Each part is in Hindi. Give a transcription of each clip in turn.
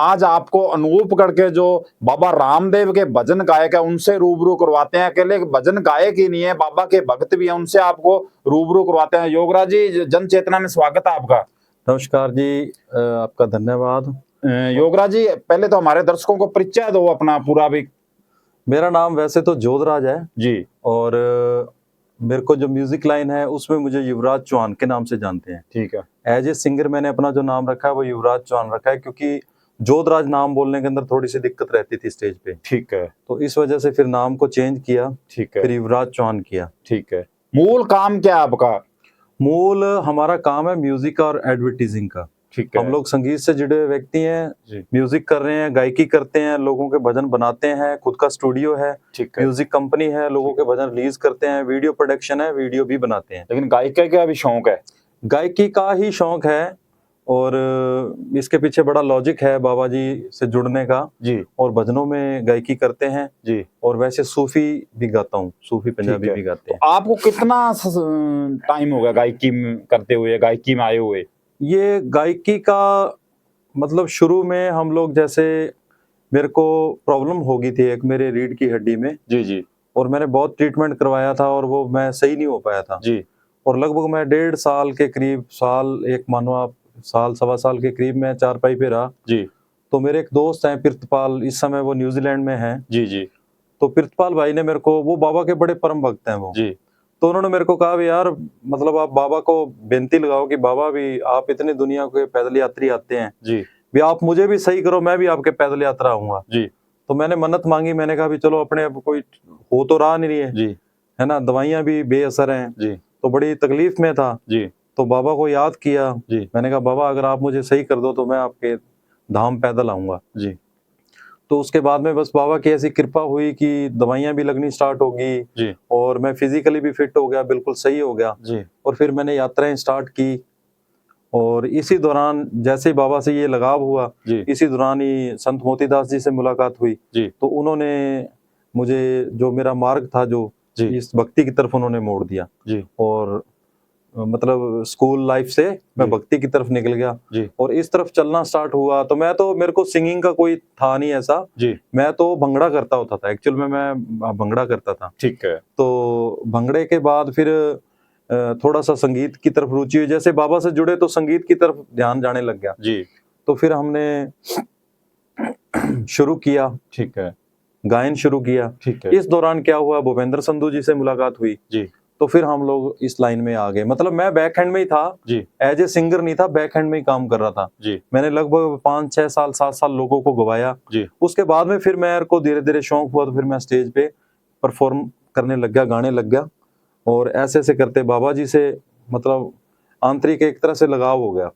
आज आपको अनूप करके जो बाबा रामदेव के भजन गायक है उनसे रूबरू करवाते हैं। अकेले भजन गायक ही नहीं है, बाबा के भक्त भी हैं, उनसे आपको रूबरू करवाते हैं। योगराज जी, जन चेतना में स्वागत है आपका। नमस्कार जी, आपका धन्यवाद। योगराज जी, पहले तो हमारे दर्शकों को परिचय दो अपना पूरा भी। मेरा नाम वैसे तो जोधराज है जी, और मेरे को जो म्यूजिक लाइन है उसमें मुझे युवराज चौहान के नाम से जानते हैं। ठीक है। एज ए सिंगर मैंने अपना जो नाम रखा है वो युवराज चौहान रखा है, क्योंकि जोधराज नाम बोलने के अंदर थोड़ी सी दिक्कत रहती थी स्टेज पे, ठीक है। तो इस वजह से फिर नाम को चेंज किया, ठीक है। फिर युवराज चौहान किया। ठीक है। मूल काम क्या है आपका? मूल हमारा काम है म्यूजिक और एडवर्टीजिंग का। ठीक है। हम लोग संगीत से जुड़े हुए व्यक्ति हैं, जी। म्यूजिक कर रहे हैं, गायकी करते हैं, लोगों के भजन बनाते हैं, खुद का स्टूडियो है, ठीक है। म्यूजिक कंपनी है, लोगों के भजन रिलीज करते हैं, वीडियो प्रोडक्शन है, वीडियो भी बनाते हैं। लेकिन गायिका का भी शौक है? गायकी का ही शौक है और इसके पीछे बड़ा लॉजिक है बाबा जी से जुड़ने का। जी। और भजनों में गायकी करते हैं जी। और वैसे सूफी भी गाता हूँ, सूफी पंजाबी भी गाते हैं। तो आपको कितना टाइम हो गया गायकी करते हुए, गायकी में आए हुए? ये गायकी का मतलब शुरू में हम लोग, जैसे मेरे को प्रॉब्लम हो गई थी एक मेरे रीढ़ की हड्डी में। जी जी। और मैंने बहुत ट्रीटमेंट करवाया था और वो मैं सही नहीं हो पाया था जी। और लगभग मैं 1.5 साल के करीब, साल एक मानो आप, साल सवा साल के करीब मैं चारपाई पे रहा। जी। तो मेरे एक दोस्त हैं प्रितपाल, इस समय वो न्यूजीलैंड में हैं। जी जी। तो प्रितपाल भाई ने मेरे को, वो बाबा के बड़े परम भक्त हैं वो, जी। तो उन्होंने मेरे को कहा भी यार, मतलब आप बाबा को बेनती लगाओ कि बाबा भी आप इतनी दुनिया के पैदल यात्री आते हैं, जी। भी आप मुझे भी सही करो, मैं भी आपके पैदल यात्रा आऊंगा। जी। तो मैंने मन्नत मांगी, मैंने कहा भी चलो, अपने अब कोई हो तो रहा नहीं है, जी। है ना, दवाइयां भी बेअसर हैं, जी। तो बड़ी तकलीफ में था। जी। तो बाबा को याद किया, जी। मैंने कहा बाबा अगर आप मुझे सही कर दो तो मैं आपके धाम पैदल आऊंगा। जी। तो उसके बाद में बस बाबा की ऐसी कृपा हुई कि दवाइयां भी लगनी स्टार्ट होगी जी। और मैं फिजिकली भी फिट हो गया, बिल्कुल सही हो गया। जी। और फिर मैंने यात्राएं स्टार्ट की और इसी दौरान जैसे ही बाबा से ये लगाव हुआ, जी। इसी दौरान ही संत मोतीदास जी से मुलाकात हुई। जी। तो उन्होंने मुझे, जो मेरा मार्ग था, जो जी। इस भक्ति की तरफ उन्होंने मोड़ दिया। जी। और मतलब स्कूल लाइफ से मैं जी। भक्ति की तरफ निकल गया जी। और इस तरफ चलना स्टार्ट हुआ। तो मैं तो, मेरे को सिंगिंग का कोई था नहीं ऐसा, जी। मैं तो भंगड़ा करता होता था, एक्चुअल में मैं भंगड़ा करता था। ठीक है। तो भंगड़े के बाद फिर थोड़ा सा संगीत की तरफ रुचि हुई, जैसे बाबा से जुड़े तो संगीत की तरफ ध्यान जाने लग गया। जी। तो फिर हमने शुरू किया, ठीक है। गायन शुरू किया। ठीक है। इस दौरान क्या हुआ, भूपेंद्र संधू जी से मुलाकात हुई। जी। तो फिर हम लोग इस लाइन में आ गए। मतलब मैं बैक हैंड में ही था, जी। एज ए सिंगर नहीं था, बैक हैंड में ही काम कर रहा था। जी। मैंने लगभग 5, 6 साल, 7 साल लोगों को गवाया। जी। उसके बाद में फिर मेरे को धीरे धीरे शौक हुआ, तो फिर मैं स्टेज पे परफॉर्म करने लग गया, गाने लग गया और ऐसे ऐसे करते बाबा जी से मतलब आंतरिक एक तरह से लगाव हो गया।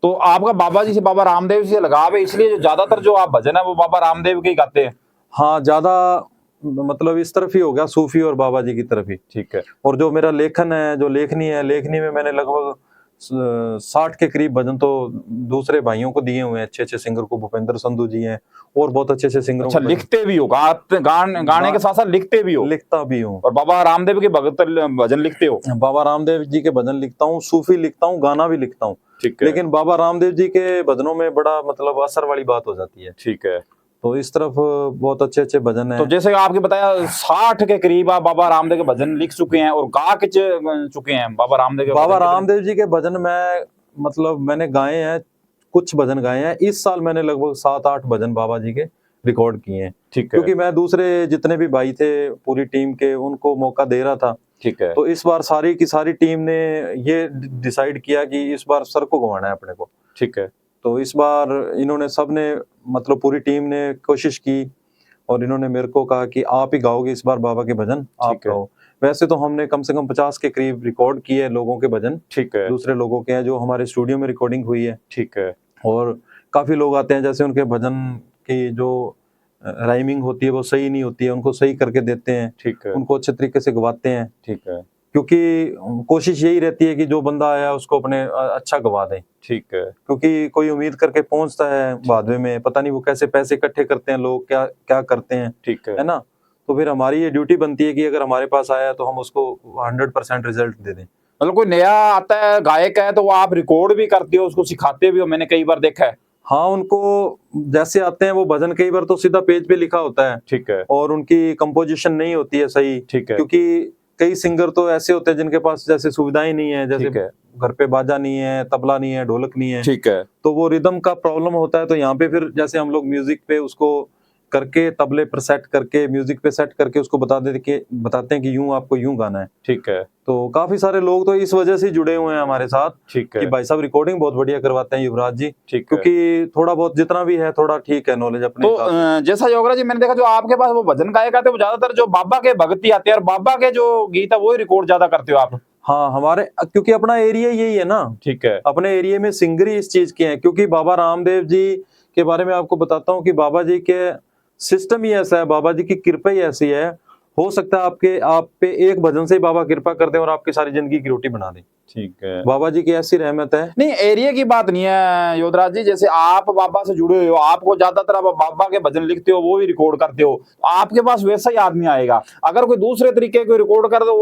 तो आपका बाबा जी से, बाबा रामदेव जी से लगाव है, इसलिए जो ज्यादातर जो आप भजन है वो बाबा रामदेव के ही गाते हैं? हाँ, ज्यादा मतलब इस तरफ ही हो गया, सूफी और बाबा जी की तरफ ही। ठीक है। और जो मेरा लेखन है, जो लेखनी है, लेखनी में मैंने लगभग 60 के करीब भजन तो दूसरे भाइयों को दिए हुए हैं, अच्छे अच्छे सिंगर को। भूपेंद्र संधू जी हैं और बहुत अच्छे अच्छे सिंगरों अच्छा, को। लिखते भी हो? गाने के साथ साथ लिखते भी हो? लिखता भी हूँ। और बाबा रामदेव के भगत भजन लिखते हो? बाबा रामदेव जी के भजन लिखता हूँ, सूफी लिखता हूँ, गाना भी लिखता हूँ। ठीक है। लेकिन बाबा रामदेव जी के भजनों में बड़ा मतलब असर वाली बात हो जाती है। ठीक है। तो इस तरफ बहुत अच्छे अच्छे भजन हैं। तो जैसे आपके बताया 60 के करीब आप बाबा रामदेव के भजन लिख चुके हैं और गा के चुके हैं बाबा रामदेव के भजन। बाबा रामदेव जी के भजन में मतलब मैंने गाए हैं, कुछ भजन गाए हैं। इस साल मैंने लगभग 7-8 भजन बाबा जी के रिकॉर्ड किए हैं। ठीक है। क्योंकि मैं दूसरे जितने भी भाई थे पूरी टीम के, उनको मौका दे रहा था। ठीक है। तो इस बार सारी की सारी टीम ने ये डिसाइड किया कि इस बार सर को गवाना है अपने को। ठीक है। तो इस बार इन्होंने, सबने मतलब पूरी टीम ने कोशिश की और इन्होंने मेरे को कहा कि आप ही गाओगे इस बार बाबा के भजन, आप गाओ। वैसे तो हमने कम से कम 50 के करीब रिकॉर्ड किए लोगों के भजन। ठीक है। दूसरे लोगों के हैं जो हमारे स्टूडियो में रिकॉर्डिंग हुई है। ठीक है। और काफी लोग आते हैं, जैसे उनके भजन की जो राइमिंग होती है वो सही नहीं होती है, उनको सही करके देते हैं। ठीक है। उनको अच्छे तरीके से गवाते हैं। ठीक है। क्योंकि कोशिश यही रहती है कि जो बंदा आया उसको अपने अच्छा गवा दें। ठीक है। क्योंकि कोई उम्मीद करके पहुंचता है भादवे में, पता नहीं वो कैसे पैसे इकट्ठे करते हैं लोग, क्या क्या करते हैं, ठीक है ना। तो फिर हमारी ये ड्यूटी बनती है कि अगर हमारे पास आया तो हम उसको 100% रिजल्ट दे दें। मतलब कोई नया आता है गायक है तो वो आप रिकॉर्ड भी करते हो, उसको सिखाते भी हो, मैंने कई बार देखा है। हाँ, उनको जैसे आते हैं वो भजन कई बार तो सीधा पेज पे लिखा होता है ठीक है, और उनकी कंपोजिशन नहीं होती है सही, ठीक है, क्योंकि कई सिंगर तो ऐसे होते हैं जिनके पास जैसे सुविधाएं नहीं है, जैसे ठीक है, घर पे बाजा नहीं है, तबला नहीं है, ढोलक नहीं है, ठीक है, तो वो रिदम का प्रॉब्लम होता है। तो यहाँ पे फिर जैसे हम लोग म्यूजिक पे उसको करके तबले पर सेट करके म्यूजिक पे सेट करके उसको बताते हैं कि यूं आपको यूं गाना है। ठीक है, तो काफी सारे लोग तो इस वजह से जुड़े हुए हैं हमारे साथ ठीक कि है, भाई साहब रिकॉर्डिंग बहुत बढ़िया करवाते हैं युवराज जी, ठीक है। क्योंकि थोड़ा बहुत जितना भी है थोड़ा ठीक है नॉलेज अपने तो हिसाब से। जैसा योगराज जी मैंने देखा जो आपके पास वो भजन गायक आते हैं वो ज्यादातर जो बाबा के भक्ति आते हैं और बाबा के जो गीत है वो ही रिकॉर्ड ज्यादा करते हो आप। हाँ, हमारे क्योंकि अपना एरिया यही है ना, ठीक है, अपने एरिया में सिंगर ही इस चीज के हैं। क्योंकि बाबा रामदेव जी के बारे में आपको बताता हूँ कि बाबा जी के सिस्टम ही ऐसा है, बाबा जी की कृपा ही ऐसी है। हो सकता है आप पे एक भजन से ही बाबा कृपा कर दें और आपकी सारी जिंदगी की रोटी बना दें। ठीक है। बाबा जी की ऐसी रहमत है। नहीं एरिया की बात नहीं है योगराज जी, जैसे आप बाबा से जुड़े हुए हो, आपको ज्यादातर आप बाबा के भजन लिखते हो वो भी रिकॉर्ड करते हो, तो आपके पास वैसा ही आदमी आएगा। अगर कोई दूसरे तरीके को रिकॉर्ड कर दो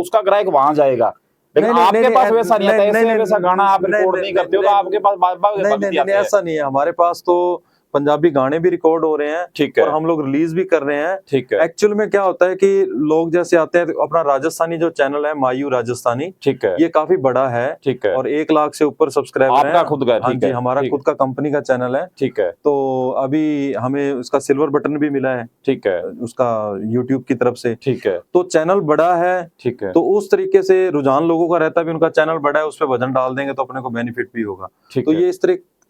उसका ग्राहक वहां जाएगा, लेकिन आपके पास वैसा नहीं आता। ऐसे वैसा गाना आप रिकॉर्ड नहीं करते हो तो आपके पास बाबा के भक्ति आते हैं। ऐसा नहीं है, हमारे पास तो पंजाबी गाने भी रिकॉर्ड हो रहे हैं, ठीक है, और हम लोग रिलीज भी कर रहे हैं। ठीक है, एक्चुअल में क्या होता है कि लोग जैसे आते हैं तो अपना राजस्थानी जो चैनल है मायू राजस्थानी, ठीक है, ये काफी बड़ा है, ठीक है, और 1 लाख से ऊपर सब्सक्राइबर आपका हैं। खुद का? हाँ ठीक जी, है, हमारा ठीक, खुद का कंपनी का चैनल है। ठीक है, तो अभी हमें उसका सिल्वर बटन भी मिला है, ठीक है, उसका यूट्यूब की तरफ से। ठीक है, तो चैनल बड़ा है, ठीक है, तो उस तरीके से रुझान लोगों का रहता है भी उनका चैनल बड़ा है, उस पर भजन डाल देंगे तो अपने को बेनिफिट भी होगा। ठीक तो है, ये इस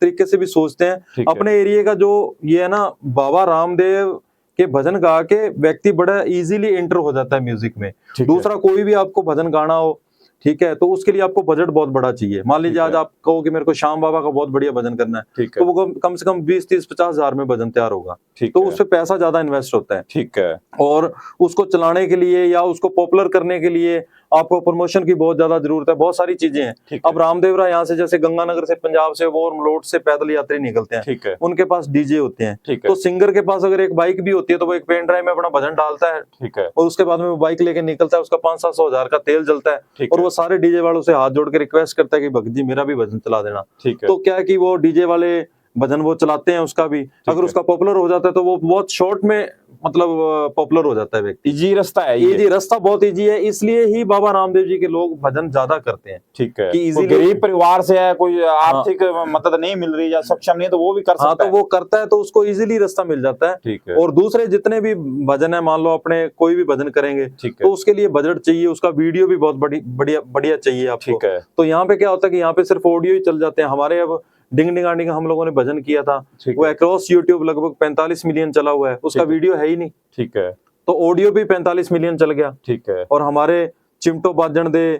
तरीके से भी सोचते हैं। ठीक है, अपने एरिया का जो ये है ना, बाबा रामदेव के भजन गा के व्यक्ति बड़ा इजीली एंटर हो जाता है म्यूजिक में। ठीक है, दूसरा कोई भी आपको भजन गाना हो, ठीक है, तो उसके लिए आपको बजट बहुत बड़ा चाहिए। मान लीजिए ठीक आज है, आप कहो कि मेरे को श्याम बाबा का बहुत बढ़िया भजन करना है, ठीक तो है, वो कम से कम 20-30-50 हजार में भजन तैयार होगा। ठीक तो है, उस पर पैसा ज्यादा इन्वेस्ट होता है, ठीक है, और उसको चलाने के लिए या उसको पॉपुलर करने के लिए आपको प्रमोशन की बहुत ज्यादा जरूरत है, बहुत सारी चीजें हैं। ठीक है, अब रामदेवरा यहाँ से जैसे गंगानगर से पंजाब से वो मलोट से पैदल यात्री निकलते हैं, ठीक है, उनके पास डीजे होते हैं। ठीक है, तो सिंगर के पास अगर एक बाइक भी होती है तो वो एक पेन ड्राइव में अपना भजन डालता है, ठीक है, और उसके बाद में वो बाइक लेके निकलता है, उसका 500-700 हजार का तेल जलता है, ठीक और है, वो सारे डीजे वालों से हाथ जोड़ के रिक्वेस्ट करता है कि भक्त जी मेरा भी भजन चला देना। ठीक है, तो क्या है कि वो डीजे वाले भजन वो चलाते हैं, उसका भी अगर है। उसका पॉपुलर हो जाता है तो वो बहुत शॉर्ट में मतलब पॉपुलर हो जाता है व्यक्ति। इजी रास्ता है ये। इजी रास्ता बहुत इजी है, इसलिए ही बाबा रामदेव जी के लोग भजन ज्यादा करते हैं ठीक है, कि कोई इजीली। गरीब परिवार से है, कोई आर्थिक मदद नहीं मिल रही या सक्षम नहीं, तो वो भी कर हाँ, सकता तो है। वो करता है तो उसको इजीली रास्ता मिल जाता है। ठीक है, और दूसरे जितने भी भजन है, मान लो अपने कोई भी भजन करेंगे ठीक तो है, उसके लिए बजट चाहिए, उसका वीडियो भी बहुत बढ़िया बढ़िया चाहिए आपको। ठीक है, तो यहाँ पे क्या होता है कि यहाँ पे सिर्फ ऑडियो ही चल जाते हैं हमारे। अब डिंग डिंगानी का हम लोगों ने भजन किया था, ठीक वो है, अक्रॉस यूट्यूब लगभग 45 मिलियन चला हुआ है, उसका ठीक है, वीडियो है ही नहीं, ठीक है, तो ऑडियो भी 45 मिलियन चल गया। ठीक है, और हमारे चिमटो बाजन दे,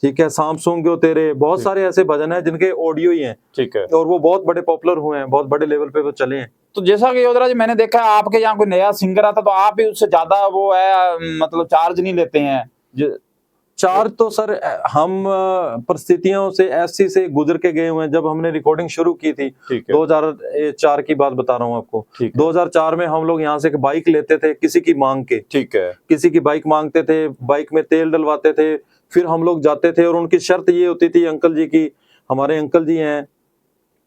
ठीक है, सांप सूंघ्यो तेरे, बहुत ठीक। सारे ऐसे भजन हैं जिनके ऑडियो ही हैं, ठीक है। और वो बहुत बड़े पॉपुलर हुए हैं, बहुत बड़े लेवल पे वो चले हैं। तो जैसा कि योगराज जी मैंने देखा है आपके यहाँ कोई नया सिंगर आता तो आप भी उससे ज्यादा वो है मतलब चार्ज नहीं लेते हैं। चार्ज तो सर हम परिस्थितियों से ऐसी से गुजर के गए हुए हैं। जब हमने रिकॉर्डिंग शुरू की थी, ठीक है, 2004 की बात बता रहा हूँ आपको, ठीक है, 2004 में हम लोग यहाँ से एक बाइक लेते थे किसी की मांग के, ठीक है, किसी की बाइक मांगते थे, बाइक में तेल डलवाते थे, फिर हम लोग जाते थे, और उनकी शर्त ये होती थी अंकल जी की, हमारे अंकल जी हैं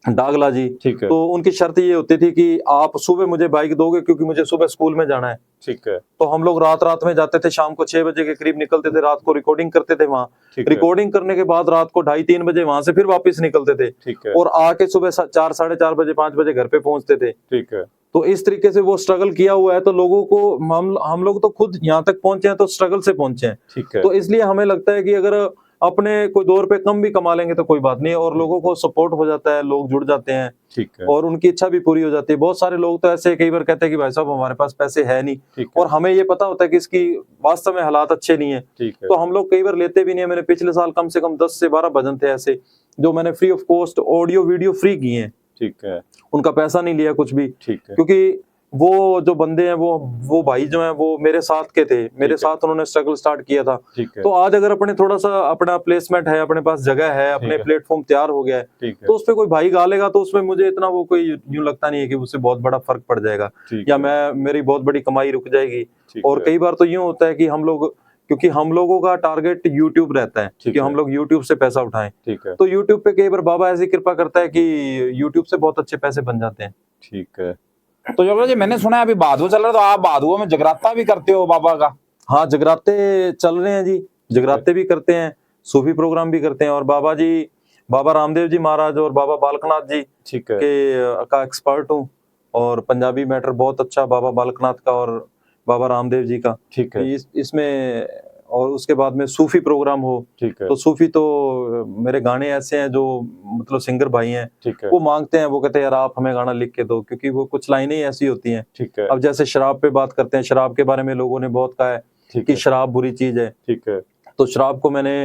डागला जी, ठीक है, तो उनकी शर्त ये होती थी कि आप सुबह मुझे बाइक दोगे क्योंकि मुझे सुबह स्कूल में जाना है। ठीक है, तो हम लोग रात रात में जाते थे, शाम को 6 बजे के करीब निकलते थे, रात को रिकॉर्डिंग करते थे वहाँ। ठीक है, रिकॉर्डिंग करने के बाद रात को 2:30-3 बजे वहां से फिर वापस निकलते थे, ठीक है, और आके सुबह 4 साढ़े 4 बजे 5 बजे घर पे पहुंचते थे। ठीक है, तो इस तरीके से वो स्ट्रगल किया हुआ है, तो लोगों को हम लोग तो खुद यहाँ तक पहुंचे हैं तो स्ट्रगल से पहुंचे हैं। ठीक है, तो इसलिए हमें लगता है कि अगर अपने कोई 2 रुपए कम भी कमा लेंगे तो कोई बात नहीं है, और लोगों को सपोर्ट हो जाता है, लोग जुड़ जाते हैं, ठीक है, और उनकी इच्छा भी पूरी हो जाती है। बहुत सारे लोग तो ऐसे कई बार कहते हैं कि भाई साहब हमारे पास पैसे है नहीं, ठीक है, और हमें ये पता होता है कि इसकी वास्तव में हालात अच्छे नहीं है, ठीक है, तो हम लोग कई बार लेते भी नहीं है। मैंने पिछले साल कम से कम 10 से 12 भजन थे ऐसे जो मैंने free of cost audio video free किए हैं, ठीक है, उनका पैसा नहीं लिया कुछ भी, ठीक है, क्योंकि वो जो बंदे हैं वो भाई जो हैं वो मेरे साथ के थे, मेरे साथ उन्होंने स्ट्रगल स्टार्ट किया था। ठीक है, तो आज अगर अपने थोड़ा सा अपना प्लेसमेंट है, अपने पास जगह है, अपने ठीक है। प्लेटफॉर्म तैयार हो गया है, ठीक है, तो उस पे कोई भाई गा लेगा तो उसमें मुझे इतना वो कोई यूं लगता नहीं है कि उससे बहुत बड़ा फर्क पड़ जाएगा ठीक या है, मेरी बहुत बड़ी कमाई रुक जाएगी। ठीक और है, कई बार तो यूं होता है कि हम लोग क्योंकि हम लोगों का टारगेट यूट्यूब रहता है कि हम लोग यूट्यूब से पैसा उठाएं। ठीक है। तो यूट्यूब पे कई बार बाबा ऐसी कृपा करता है कि यूट्यूब से बहुत अच्छे पैसे बन जाते हैं। ठीक है। तो योगराज जी मैंने सुना है अभी भादू चल रहा है, तो आप भादुओं में जगराता भी करते हो बाबा का? हाँ, जगराते चल रहे हैं जी, जगराते भी करते हैं, सूफी प्रोग्राम भी करते हैं। और बाबा जी, बाबा रामदेव जी महाराज और बाबा बालकनाथ जी ठीक है। का एक्सपर्ट हूँ, और पंजाबी मैटर बहुत अच्छा बाबा बालकनाथ का और बाबा रामदेव जी का। ठीक है। इसमें और उसके बाद में सूफी प्रोग्राम हो, ठीक है। तो सूफी तो मेरे गाने ऐसे हैं जो मतलब सिंगर भाई हैं ठीक है। वो मांगते हैं, वो कहते हैं यार आप हमें गाना लिख के दो, क्योंकि वो कुछ लाइनें ऐसी होती हैं। ठीक है। अब जैसे शराब पे बात करते हैं, शराब के बारे में लोगों ने बहुत कहा है ठीक कि है। शराब बुरी चीज है। ठीक है। तो शराब को मैंने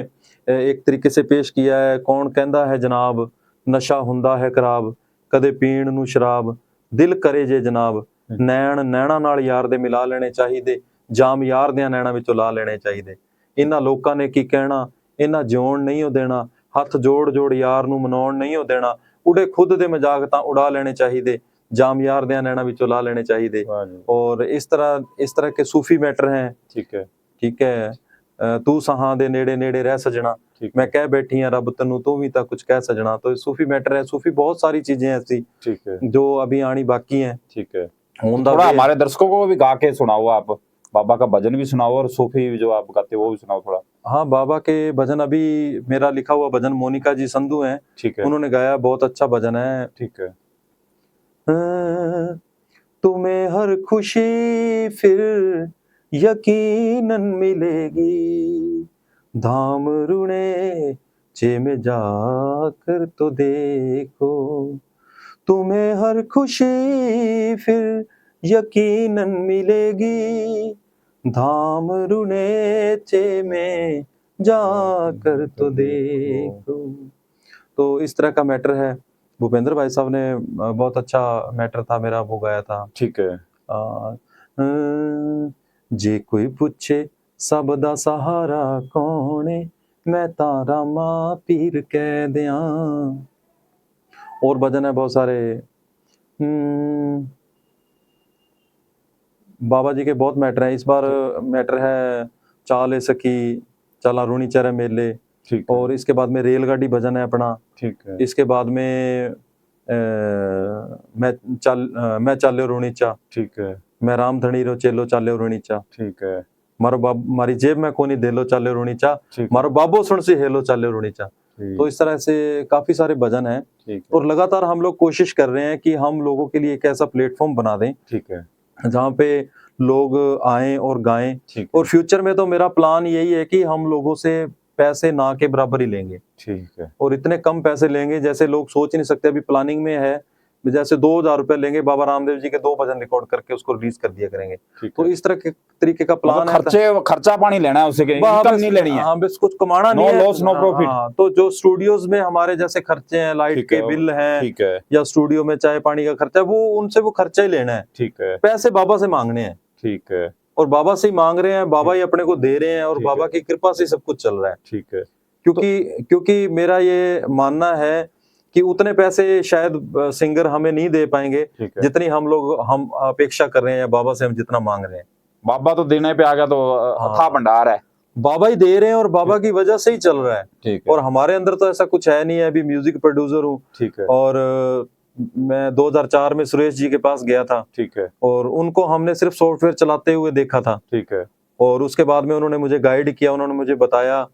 एक तरीके से पेश किया है। कौन कहंदा है जनाब नशा हुंदा है खराब, कदे पीण नूं शराब दिल करे जे जनाब, नैण नैਣਾ ਨਾਲ ਯਾਰ ਦੇ ਮਿਲਾ ਲੈਣੇ ਚਾਹੀਦੇ, ਜਾਮ ਯਾਰ ਦਿਆਂ ਨੈਣਾ ਵਿੱਚੋਂ ਲਾ ਲੈਣੇ ਚਾਹੀਦੇ। ਇਹਨਾਂ ਲੋਕਾਂ ਨੇ ਕੀ ਕਹਿਣਾ, ਇਹਨਾਂ ਜਿਉਣ ਨਹੀਂ ਉਹ ਦੇਣਾ, ਹੱਥ ਜੋੜ ਜੋੜ ਯਾਰ ਨੂੰ ਮਨਾਉਣ ਨਹੀਂ ਉਹ ਦੇਣਾ, ਉੜੇ खुद ਦੇ ਮਜ਼ਾਕ ਤਾਂ उड़ा लेने चाहिए, जाम यार दियां नैਣਾ ਵਿੱਚੋਂ ला लेने चाहिए। और इस तरह के सूफी मैटर हैं। ठीक है। ठीक है। तू सहां दे नेड़े नेड़े रह सजना, मैं कह बैठी हां रब तन्नू तू भी तां कुछ कह सजना। तो सूफी मैटर है, सूफी बहुत सारी चीजें ऐसी ठीक है जो अभी आनी बाकी हैं। ठीक है। थोड़ा हमारे दर्शकों को भी गा के सुनाओ, आप बाबा का भजन भी सुनाओ और सूफी जो आप गाते हो वो भी सुनाओ थोड़ा। हाँ, बाबा के भजन अभी मेरा लिखा हुआ भजन मोनिका जी संधू हैं, ठीक है, उन्होंने गाया, बहुत अच्छा भजन है। ठीक है। तुम्हें हर खुशी फिर यकीनन मिलेगी, धाम रुणे चे में जाकर तो देखो, तुम्हें हर खुशी फिर यकीनन मिलेगी, धाम रुणे चे में जाकर तो देखो। तो इस तरह का मैटर है। भूपेंद्र भाई साहब ने बहुत अच्छा मैटर था मेरा, वो गाया था। ठीक है। जे कोई पूछे सब दा सहारा कौन है, मैं तारा मां पीर कह दिया। और भजन है बहुत सारे। बाबा जी के बहुत मैटर है। इस बार मैटर है चाले सखी चला रूणी चरे मेले, और इसके बाद में रेलगाड़ी भजन है अपना। ठीक है। इसके बाद में मैं चाल्यो रूणीचा। ठीक है। मैं राम धनी रो चेलो चाल्यो रूणीचा। ठीक है। मारी जेब में कोनी देलो चाल्यो रूणीचा, मारो बाबो सुन से हेलो चाल्यो रूणीचा। तो इस तरह से काफी सारे भजन हैं, और लगातार हम लोग कोशिश कर रहे हैं कि हम लोगों के लिए एक ऐसा प्लेटफॉर्म बना दें, ठीक है, जहाँ पे लोग आएं और गाएं। और फ्यूचर में तो मेरा प्लान यही है कि हम लोगों से पैसे ना के बराबर ही लेंगे। ठीक है। और इतने कम पैसे लेंगे जैसे लोग सोच नहीं सकते। अभी प्लानिंग में है जैसे 2000 रुपए लेंगे, बाबा रामदेव जी के 2 भजन रिकॉर्ड करके उसको रिलीज कर दिया करेंगे। तो इस तरह के तरीके का प्लान है। खर्चा पानी लेना है, उससे इनकम नहीं लेनी है। हाँ, बस कुछ कमाना नहीं है। No loss no profit. तो जो स्टूडियोज में हमारे जैसे खर्चे हैं, लाइट के बिल हैं, ठीक है, या स्टूडियो में चाय पानी का खर्चा, वो उनसे वो खर्चा ही लेना है। ठीक है। पैसे बाबा से मांगने हैं। ठीक है। और बाबा से ही मांग रहे हैं, बाबा ही अपने को दे रहे हैं, और बाबा की कृपा से सब कुछ चल रहा है। ठीक है। क्योंकि मेरा ये मानना है कि उतने पैसे शायद सिंगर हमें नहीं दे पाएंगे जितनी हम अपेक्षा कर रहे हैं, या बाबा से हम जितना मांग रहे हैं। बाबा तो देने पे आ गया, तो अथाह भंडार है, बाबा ही दे रहे हैं, और बाबा की वजह से ही चल रहा है। ठीक है। और हमारे अंदर तो ऐसा कुछ है नहीं है। अभी म्यूजिक प्रोड्यूसर हूँ। ठीक है। और मैं 2004 में सुरेश जी के पास गया था। ठीक है। और उनको हमने सिर्फ सॉफ्टवेयर चलाते हुए देखा था। ठीक है। और उसके बाद में उन्होंने मुझे गाइड किया, उन्होंने मुझे बताया,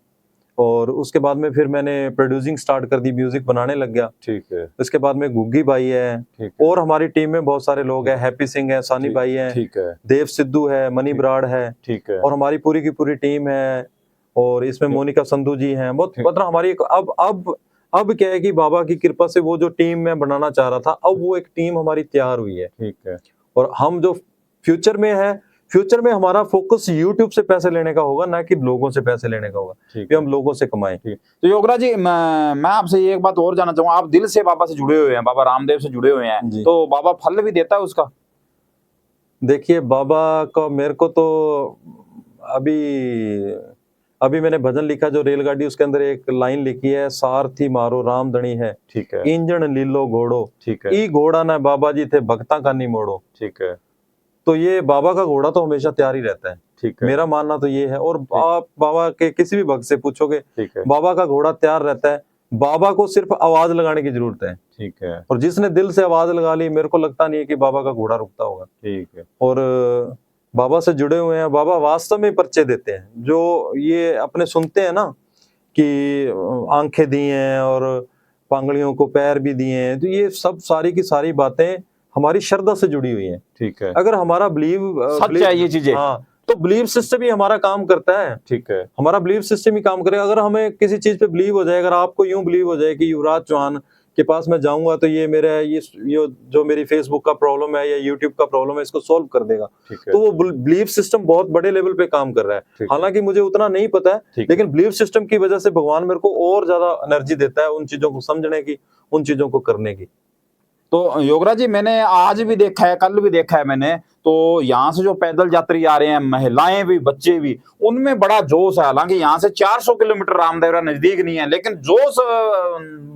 और उसके बाद में फिर मैंने प्रोड्यूसिंग स्टार्ट कर दी, म्यूजिक बनाने लग गया। ठीक है। उसके बाद में गुग्गी भाई है, और हमारी टीम में बहुत सारे लोग हैं, हैप्पी सिंह है, सानी भाई है, ठीक है, देव सिद्धू है, मनी ब्राड है, ठीक है, और हमारी पूरी की पूरी टीम है। और इसमें मोनिका संधू जी हैं। बहुत मतलब हमारी अब क्या है कि बाबा की कृपा से वो जो टीम मैं बनाना चाह रहा था, अब वो एक टीम हमारी तैयार हुई है। ठीक है। और हम जो फ्यूचर में हमारा फोकस यूट्यूब से पैसे लेने का होगा, ना कि लोगों से पैसे लेने का होगा, कि हम लोगों से कमाएं। तो योगराज जी, मैं आपसे एक बात और जानना चाहूंगा। आप दिल से बाबा से जुड़े हुए हैं, बाबा रामदेव से जुड़े हुए हैं, तो बाबा फल भी देता है उसका? देखिए, बाबा का मेरे को तो अभी मैंने भजन लिखा जो रेलगाड़ी, उसके अंदर एक लाइन लिखी है, सारथी मारो रामधनी है, ठीक है, इंजन लीलो घोड़ो, ठीक है, ई घोड़ा ना बाबा जी थे भक्ता का नहीं मोड़ो। ठीक है। तो ये बाबा का घोड़ा तो हमेशा तैयार ही रहता है। ठीक है, मेरा मानना तो ये है। और आप बाबा के किसी भी भक्त से पूछोगे, ठीक है, बाबा का घोड़ा तैयार रहता है, बाबा को सिर्फ आवाज लगाने की जरूरत है। ठीक है, और जिसने दिल से आवाज लगा ली, मेरे को लगता नहीं है कि बाबा का घोड़ा रुकता होगा। ठीक है, और बाबा से जुड़े हुए हैं, बाबा वास्तव में परिचय देते हैं। जो ये अपने सुनते हैं ना कि आंखें दी हैं और पांगड़ियों को पैर भी दिए हैं, तो ये सब सारी की सारी बातें हमारी श्रद्धा से जुड़ी हुई हैं। ठीक है, अगर हमारा बिलीव सच है ये चीजें। हाँ, तो बिलीव सिस्टम ही हमारा काम करता है। ठीक है, हमारा बिलीव सिस्टम ही काम करेगा। अगर हमें किसी चीज पे बिलीव हो जाए, अगर आपको यूं बिलीव हो जाए कि युवराज चौहान के पास मैं जाऊंगा तो ये मेरा ये जो मेरी फेसबुक का प्रॉब्लम है या यूट्यूब का प्रॉब्लम है, इसको सॉल्व कर देगा, ठीक है, तो वो बिलीव सिस्टम बहुत बड़े लेवल पे काम कर रहा है। ठीक है। हालांकि मुझे उतना नहीं पता है, ठीक लेकिन बिलीव सिस्टम की वजह से भगवान मेरे को और ज्यादा एनर्जी देता है उन चीजों को समझने की, उन चीजों को करने की। तो योगराज जी, मैंने आज भी देखा है, कल भी देखा है मैंने, तो यहाँ से जो पैदल यात्री आ रहे हैं, महिलाएं भी, बच्चे भी, उनमें बड़ा जोश है। हालांकि यहाँ से 400 किलोमीटर रामदेवरा नजदीक नहीं है, लेकिन जोश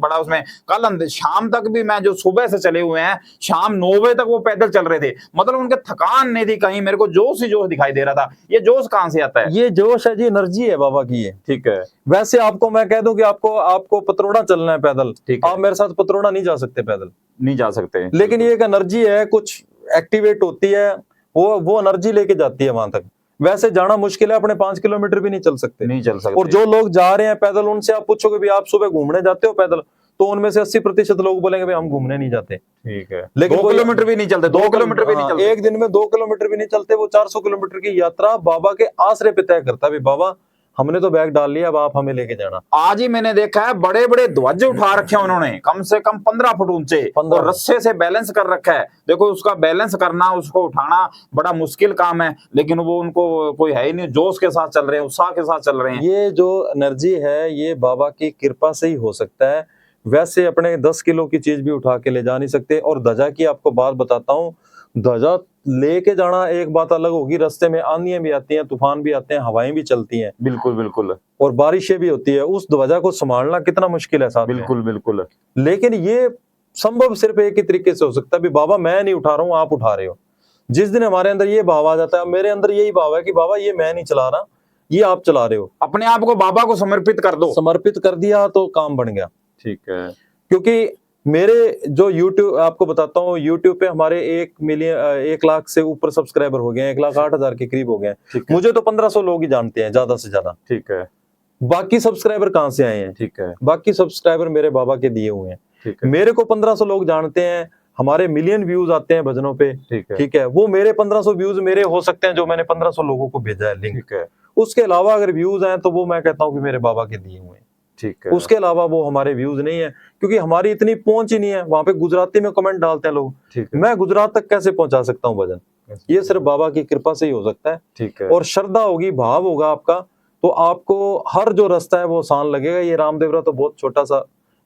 बड़ा उसमें। कल शाम तक भी, मैं जो सुबह से चले हुए हैं, शाम 9 बजे तक वो पैदल चल रहे थे, मतलब उनके थकान नहीं थी कहीं, मेरे को जोश ही जोश दिखाई दे रहा था। ये जोश कहाँ से आता है? ये जोश है जी, एनर्जी है बाबा की ये। ठीक है, वैसे आपको मैं कह दूं कि आपको पतरोड़ा चलना है पैदल, ठीक है, आप मेरे साथ पतरोड़ा नहीं जा सकते पैदल, नहीं जा सकते, लेकिन ये एक एनर्जी है, कुछ एक्टिवेट होती है, वो एनर्जी लेके जाती है वहां तक। वैसे जाना मुश्किल है, अपने 5 किलोमीटर भी नहीं चल सकते। नहीं चल सकते। और जो लोग जा रहे हैं पैदल, उनसे आप पूछोगे भी आप सुबह घूमने जाते हो पैदल, तो उनमें से 80% लोग बोलेंगे भाई हम घूमने नहीं जाते। ठीक है, लेकिन 2 किलोमीटर भी नहीं चलते, 2 किलोमीटर भी नहीं चलते। एक दिन में 2 किलोमीटर भी नहीं चलते। वो 400 किलोमीटर की यात्रा बाबा के आसरे पे तय करता है, बाबा हमने तो बैग डाल लिया, अब आप हमें लेके जाना। आज ही मैंने देखा है, बड़े बड़े ध्वज उठा रखे हैं उन्होंने, कम से कम 15 फुट ऊंचे, 15 और रस्से से बैलेंस कर रखा है। देखो, उसका बैलेंस करना, उसको उठाना बड़ा मुश्किल काम है, लेकिन वो उनको कोई है ही नहीं, जोश के साथ चल रहे हैं, उत्साह के साथ चल रहे हैं। ये जो एनर्जी है, ये बाबा की कृपा से ही हो सकता है। वैसे अपने 10 किलो की चीज भी उठा के ले जा नहीं सकते। और ध्वजा की आपको बात बताता हूँ, ध्वजा लेके जाना एक बात अलग होगी, रास्ते में आंधियां भी आती हैं, तूफान भी आते हैं, हवाएं भी चलती हैं, बिल्कुल बिल्कुल, और बारिशें भी होती है, उस ध्वजा को संभालना कितना मुश्किल है साथ में। बिल्कुल बिल्कुल। लेकिन ये संभव सिर्फ एक ही तरीके से हो सकता है, भी बाबा मैं नहीं उठा रहा हूँ, आप उठा रहे हो। जिस दिन हमारे अंदर ये भाव आ जाता है, मेरे अंदर यही भाव है कि बाबा ये मैं नहीं चला रहा, ये आप चला रहे हो, अपने आप को बाबा को समर्पित कर दो, समर्पित कर दिया तो काम बन गया। ठीक है। क्योंकि मेरे जो YouTube, आपको बताता हूँ, YouTube पे हमारे 1 लाख से ऊपर सब्सक्राइबर हो गए हैं, 1,08,000 के करीब हो गए हैं। मुझे तो 1500 लोग ही जानते हैं ज्यादा से ज्यादा। ठीक है, बाकी सब्सक्राइबर कहाँ से आए हैं? ठीक है, बाकी सब्सक्राइबर मेरे बाबा के दिए हुए हैं। ठीक है, मेरे को 1500 लोग जानते हैं, हमारे मिलियन व्यूज आते हैं भजनों पे। ठीक है, ठीक है, वो मेरे 1500 व्यूज मेरे हो सकते हैं, जो मैंने 1500 लोगों को भेजा है लिंक। ठीक है, उसके अलावा अगर व्यूज हैं तो वो मैं कहता हूँ कि मेरे बाबा के दिए हुए हैं। ठीक है। उसके अलावा वो हमारे व्यूज नहीं है, क्योंकि हमारी इतनी पहुंच ही नहीं है। वहां पे गुजराती में कमेंट डालते हैं लोग, ठीक है, मैं गुजरात तक कैसे पहुंचा सकता हूँ भजन? ये सिर्फ बाबा की कृपा से ही हो सकता है। ठीक है, और श्रद्धा होगी, भाव होगा आपका, तो आपको हर जो रास्ता है वो आसान लगेगा। ये रामदेवरा तो बहुत छोटा सा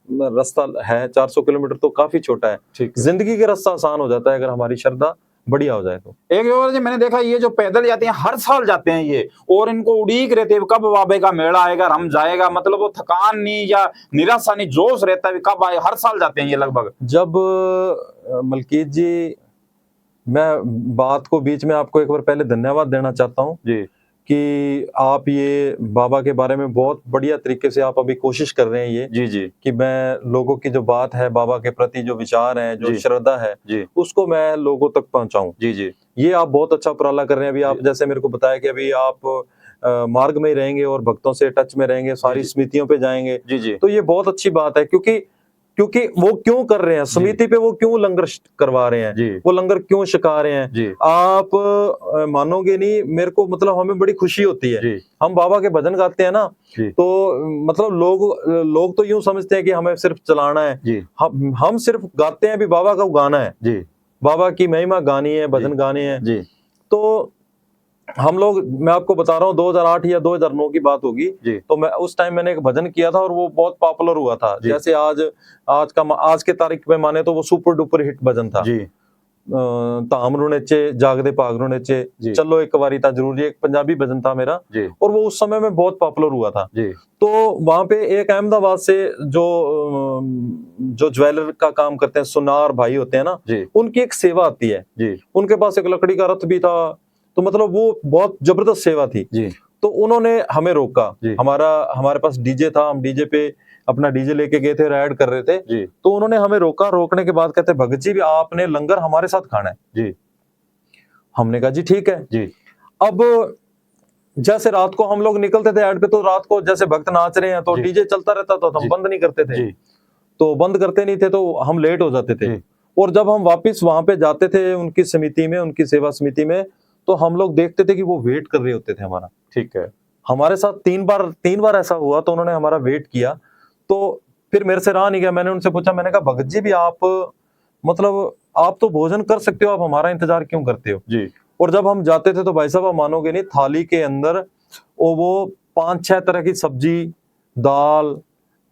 रास्ता है, 400 किलोमीटर तो काफी छोटा है। ठीक है। जिंदगी का रास्ता आसान हो जाता है अगर हमारी श्रद्धा बढ़िया हो जाए तो। एक योगराज जी, मैंने देखा ये जो पैदल जाते हैं, हर साल जाते हैं ये, और इनको उड़ीक रहते हैं कब बाबे का मेला आएगा, हम जाएगा, मतलब वो थकान नहीं या निराशा नहीं, जोश रहता है कब आए, हर साल जाते हैं ये लगभग। जब मलकीत जी, मैं बात को बीच में आपको एक बार पहले धन्यवाद देना चाहता हूँ जी, कि आप ये बाबा के बारे में बहुत बढ़िया तरीके से आप अभी कोशिश कर रहे हैं ये, जी, जी, कि मैं लोगों की जो बात है, बाबा के प्रति जो विचार है, जो जी, श्रद्धा है, जी, उसको मैं लोगों तक पहुंचाऊं। जी, जी, ये आप बहुत अच्छा उपराला कर रहे हैं। अभी आप जैसे मेरे को बताया कि अभी आप मार्ग में ही रहेंगे और भक्तों से टच में रहेंगे, सारी जी, समितियों पे जाएंगे, जी, जी, तो ये बहुत अच्छी बात है। क्योंकि वो क्यों कर रहे हैं, समिति पे वो क्यों लंगर करवा रहे हैं, जी, वो लंगर क्यों छका रहे हैं, जी, आप मानोगे नहीं, मेरे को मतलब हमें बड़ी खुशी होती है। जी, हम बाबा के भजन गाते हैं ना, जी, तो मतलब लोग तो यूं समझते हैं कि हमें सिर्फ चलाना है। जी, हम सिर्फ गाते हैं, भी बाबा का गाना है, जी, बाबा की महिमा गानी है, भजन गाने हैं। जी, तो हम लोग, मैं आपको बता रहा हूँ, 2008 या 2009 की बात होगी, जी, तो मैं उस टाइम मैंने एक भजन किया था और वो बहुत पॉपुलर हुआ था। जी, जैसे आज के तारीख में माने तो वो सुपर डुपर हिट भजन था। जी, ताम रुणेचे जागदे भाग रुणेचे, जी, चलो एक बारी था जरूर, ये एक पंजाबी भजन था मेरा, जी, और वो उस समय में बहुत पॉपुलर हुआ था। जी, तो वहां पे एक अहमदाबाद से जो ज्वेलर का काम करते हैं, सुनार भाई होते हैं ना, जी, उनकी एक सेवा आती है। जी, उनके पास एक लकड़ी का रथ भी था, तो मतलब वो बहुत जबरदस्त सेवा थी। जी तो उन्होंने हमें रोका, जी हमारे पास डीजे था, हम डीजे पे अपना डीजे लेके गए थे, राइड कर रहे थे। जी तो उन्होंने हमें रोका, रोकने के बाद कहते भगत जी भी आपने लंगर हमारे साथ खाना है। जी हमने कहा जी ठीक है। जी अब जैसे रात को हम लोग निकलते थे राइड पे, तो रात को जैसे भक्त नाच रहे हैं तो जी डीजे चलता रहता था, तो हम जी बंद नहीं करते थे। जी तो बंद करते नहीं थे तो हम लेट हो जाते थे। जी और जब हम वापस वहां पे जाते थे उनकी समिति में, उनकी सेवा समिति में, तो हम लोग देखते थे कि वो वेट कर रहे होते थे हमारा। ठीक है हमारे साथ तीन बार ऐसा हुआ, तो उन्होंने हमारा वेट किया। तो फिर मेरे से रहा नहीं गया, मैंने उनसे पूछा, मैंने कहा भगत जी भी आप मतलब आप तो भोजन कर सकते हो, आप हमारा इंतजार क्यों करते हो? जी और जब हम जाते थे तो भाई साहब आप मानोगे नहीं, थाली के अंदर वो 5-6 तरह की सब्जी, दाल,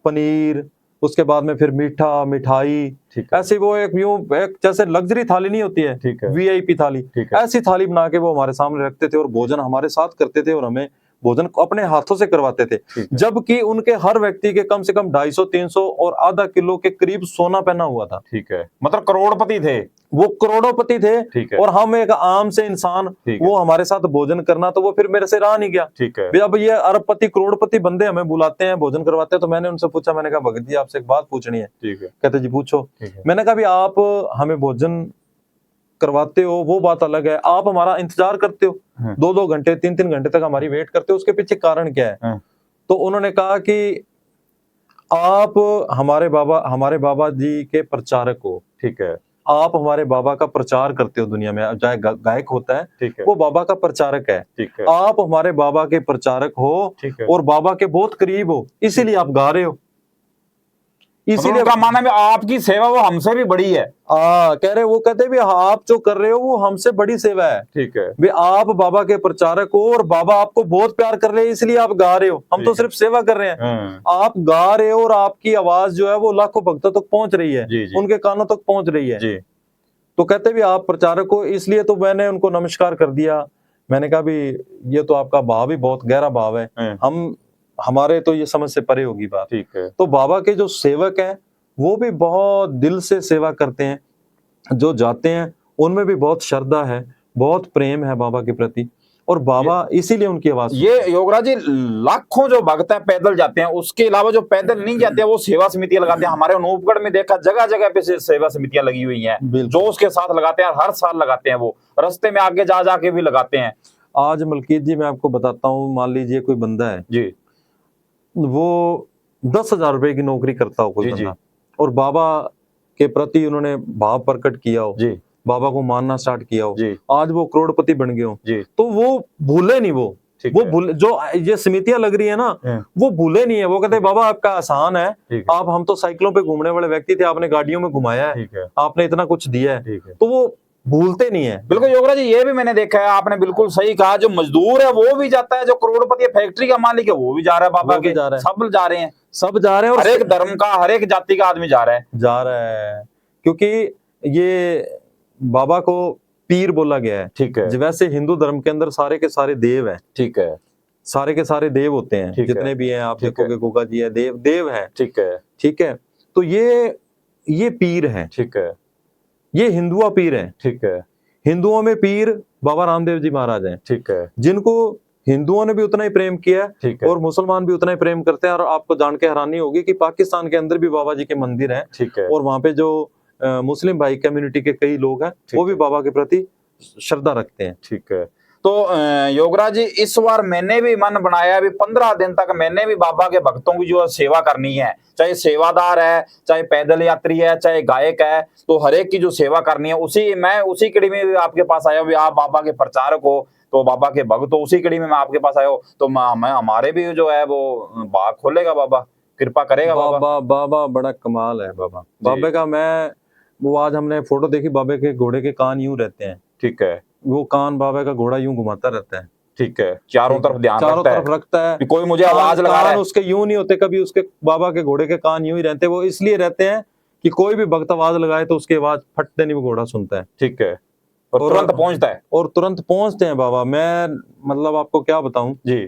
पनीर, उसके बाद में फिर मीठा, मिठाई, ठीक है ऐसी वो एक जैसे लग्जरी थाली नहीं होती है, ठीक है वीआईपी थाली, ठीक है ऐसी थाली बना के वो हमारे सामने रखते थे और भोजन हमारे साथ करते थे और हमें भोजन को अपने हाथों से करवाते थे। ठीक है जबकि उनके हर व्यक्ति के कम से कम 250-300 और आधा किलो के करीब सोना पहना हुआ था। ठीक है मतलब करोड़पति थे। वो करोड़ोंपति थे ठीक है और हम एक आम से इंसान, ठीक है वो हमारे साथ भोजन करना, तो वो फिर मेरे से रहा नहीं गया। ठीक है भी अब ये अरबपति करोड़पति बंदे हमें बुलाते हैं, भोजन करवाते हैं, तो मैंने उनसे पूछा, मैंने कहा भगत जी आपसे एक बात पूछनी है। ठीक है कहते जी पूछो। ठीक है मैंने कहा भी आप हमें भोजन करवाते हो वो बात अलग है, आप हमारा इंतजार करते हो, 2-2 घंटे 3-3 घंटे तक हमारी वेट करते हो, उसके पीछे कारण क्या है? तो उन्होंने कहा कि आप हमारे बाबा जी के प्रचारक हो। ठीक है आप हमारे बाबा का प्रचार करते हो दुनिया में, चाहे गायक होता है ठीक है वो बाबा का प्रचारक है। ठीक है आप हमारे बाबा के प्रचारक हो ठीक है और बाबा के बहुत करीब हो, इसीलिए आप गा रहे हो, मतलब इसीलिए उनका मानना है आपकी सेवा वो हमसे भी बड़ी है। कह रहे, वो कहते भी आप जो कर रहे हो वो हमसे बड़ी सेवा है। ठीक है भी आप बाबा के प्रचारक हो और बाबा आपको बहुत प्यार कर रहे हैं, इसलिए आप गा रहे हो, हम ठीक तो है। सिर्फ सेवा कर रहे हैं। आप गा रहे हो और आपकी आवाज जो है वो लाखों भक्तों तक पहुंच रही है, जी जी उनके कानों तक पहुंच रही है। जी तो कहते भी आप प्रचारक हो, इसलिए तो मैंने उनको नमस्कार कर दिया। मैंने कहा भी ये तो आपका भाव ही बहुत गहरा भाव है, हमारे तो ये समझ से परे होगी बात। ठीक है तो बाबा के जो सेवक हैं वो भी बहुत दिल से सेवा करते हैं, जो जाते हैं उनमें भी बहुत श्रद्धा है, बहुत प्रेम है बाबा के प्रति, और बाबा इसीलिए उनकी आवाज ये योगराज जी लाखों जो भक्त हैं पैदल जाते हैं, उसके अलावा जो पैदल नहीं जाते हैं वो सेवा समितियां लगाते हैं। हमारे अनूपगढ़ में देखा जगह जगह पे सेवा समितियां लगी हुई हैं, जोश के साथ लगाते हैं, हर साल लगाते हैं, वो रास्ते में आगे जा जाके भी लगाते हैं। आज मलकीत जी मैं आपको बताता हूँ, मान लीजिए कोई बंदा है जी, वो 10,000 रुपए की नौकरी करता हो कोई जी, जी, बंदा, और बाबा के प्रति उन्होंने भाव प्रकट किया हो, जी, बाबा को मानना स्टार्ट किया हो, जी, आज वो करोड़पति बन गए हो, जी, तो वो भूले नहीं, वो भूले, जो ये समितियां लग रही है ना वो भूले नहीं है। वो कहते हैं बाबा आपका आसान है, आप, हम तो साइकिलों पे घूमने वाले व्यक्ति थे, आपने गाड़ियों में घुमाया है, आपने इतना कुछ दिया है, तो वो भूलते नहीं है। बिल्कुल योगराज जी, ये भी मैंने देखा है, आपने बिल्कुल सही कहा, जो मजदूर है वो भी जाता है, जो करोड़पति फैक्ट्री का मालिक है वो भी जा रहा है, बाबा के सब जा रहे हैं, सब जा रहे हैं, हर एक धर्म का हर एक जाति का आदमी जा रहा है, क्योंकि ये बाबा को पीर बोला गया है। ठीक है, वैसे हिंदू धर्म के अंदर सारे के सारे देव हैं। ठीक है, सारे के सारे देव होते हैं, जितने भी हैं आप देखोगे, गोगा जी है, देव है। ठीक है, ठीक है, तो ये पीर है, ठीक है, ये हिंदुआ पीर है। ठीक है, हिंदुओं में पीर बाबा रामदेव जी महाराज हैं। ठीक है, जिनको हिंदुओं ने भी उतना ही प्रेम किया है और मुसलमान भी उतना ही प्रेम करते हैं। और आपको जान के हैरानी होगी कि पाकिस्तान के अंदर भी बाबा जी के मंदिर हैं। ठीक है, और वहां पे जो मुस्लिम भाई कम्युनिटी के कई लोग हैं वो भी बाबा के प्रति श्रद्धा रखते हैं। ठीक है। तो योगराज जी, इस बार मैंने भी मन बनाया भी 15 दिन तक मैंने भी बाबा के भक्तों की जो सेवा करनी है, चाहे सेवादार है, चाहे पैदल यात्री है, चाहे गायक है, तो हर एक की जो सेवा करनी है, मैं उसी कड़ी में भी आपके पास आया भी, आप बाबा के प्रचारक हो, तो बाबा के भक्त, तो उसी कड़ी में मैं आपके पास आया हूँ, तो मैं हमारे भी जो है वो बाग खोलेगा बाबा, कृपा करेगा बाबा। बाबा बड़ा कमाल है बाबे का। वो आज हमने फोटो देखी, बाबे के घोड़े के कान यूं रहते हैं। ठीक है, वो कान बाबा का घोड़ा यूं घुमाता रहता है। ठीक है, चारों तरफ ध्यान रखता है कि कोई मुझे आवाज लगा रहा है। उसके यूं नहीं होते कभी, उसके बाबा के घोड़े के कान यूं ही रहते हैं। वो इसलिए रहते हैं कि कोई भी भक्त आवाज लगाए तो उसकी आवाज फटते नहीं वो घोड़ा सुनता है। ठीक है, और तुरंत पहुंचता है, और तुरंत पहुंचते हैं बाबा। मैं मतलब आपको क्या बताऊं जी,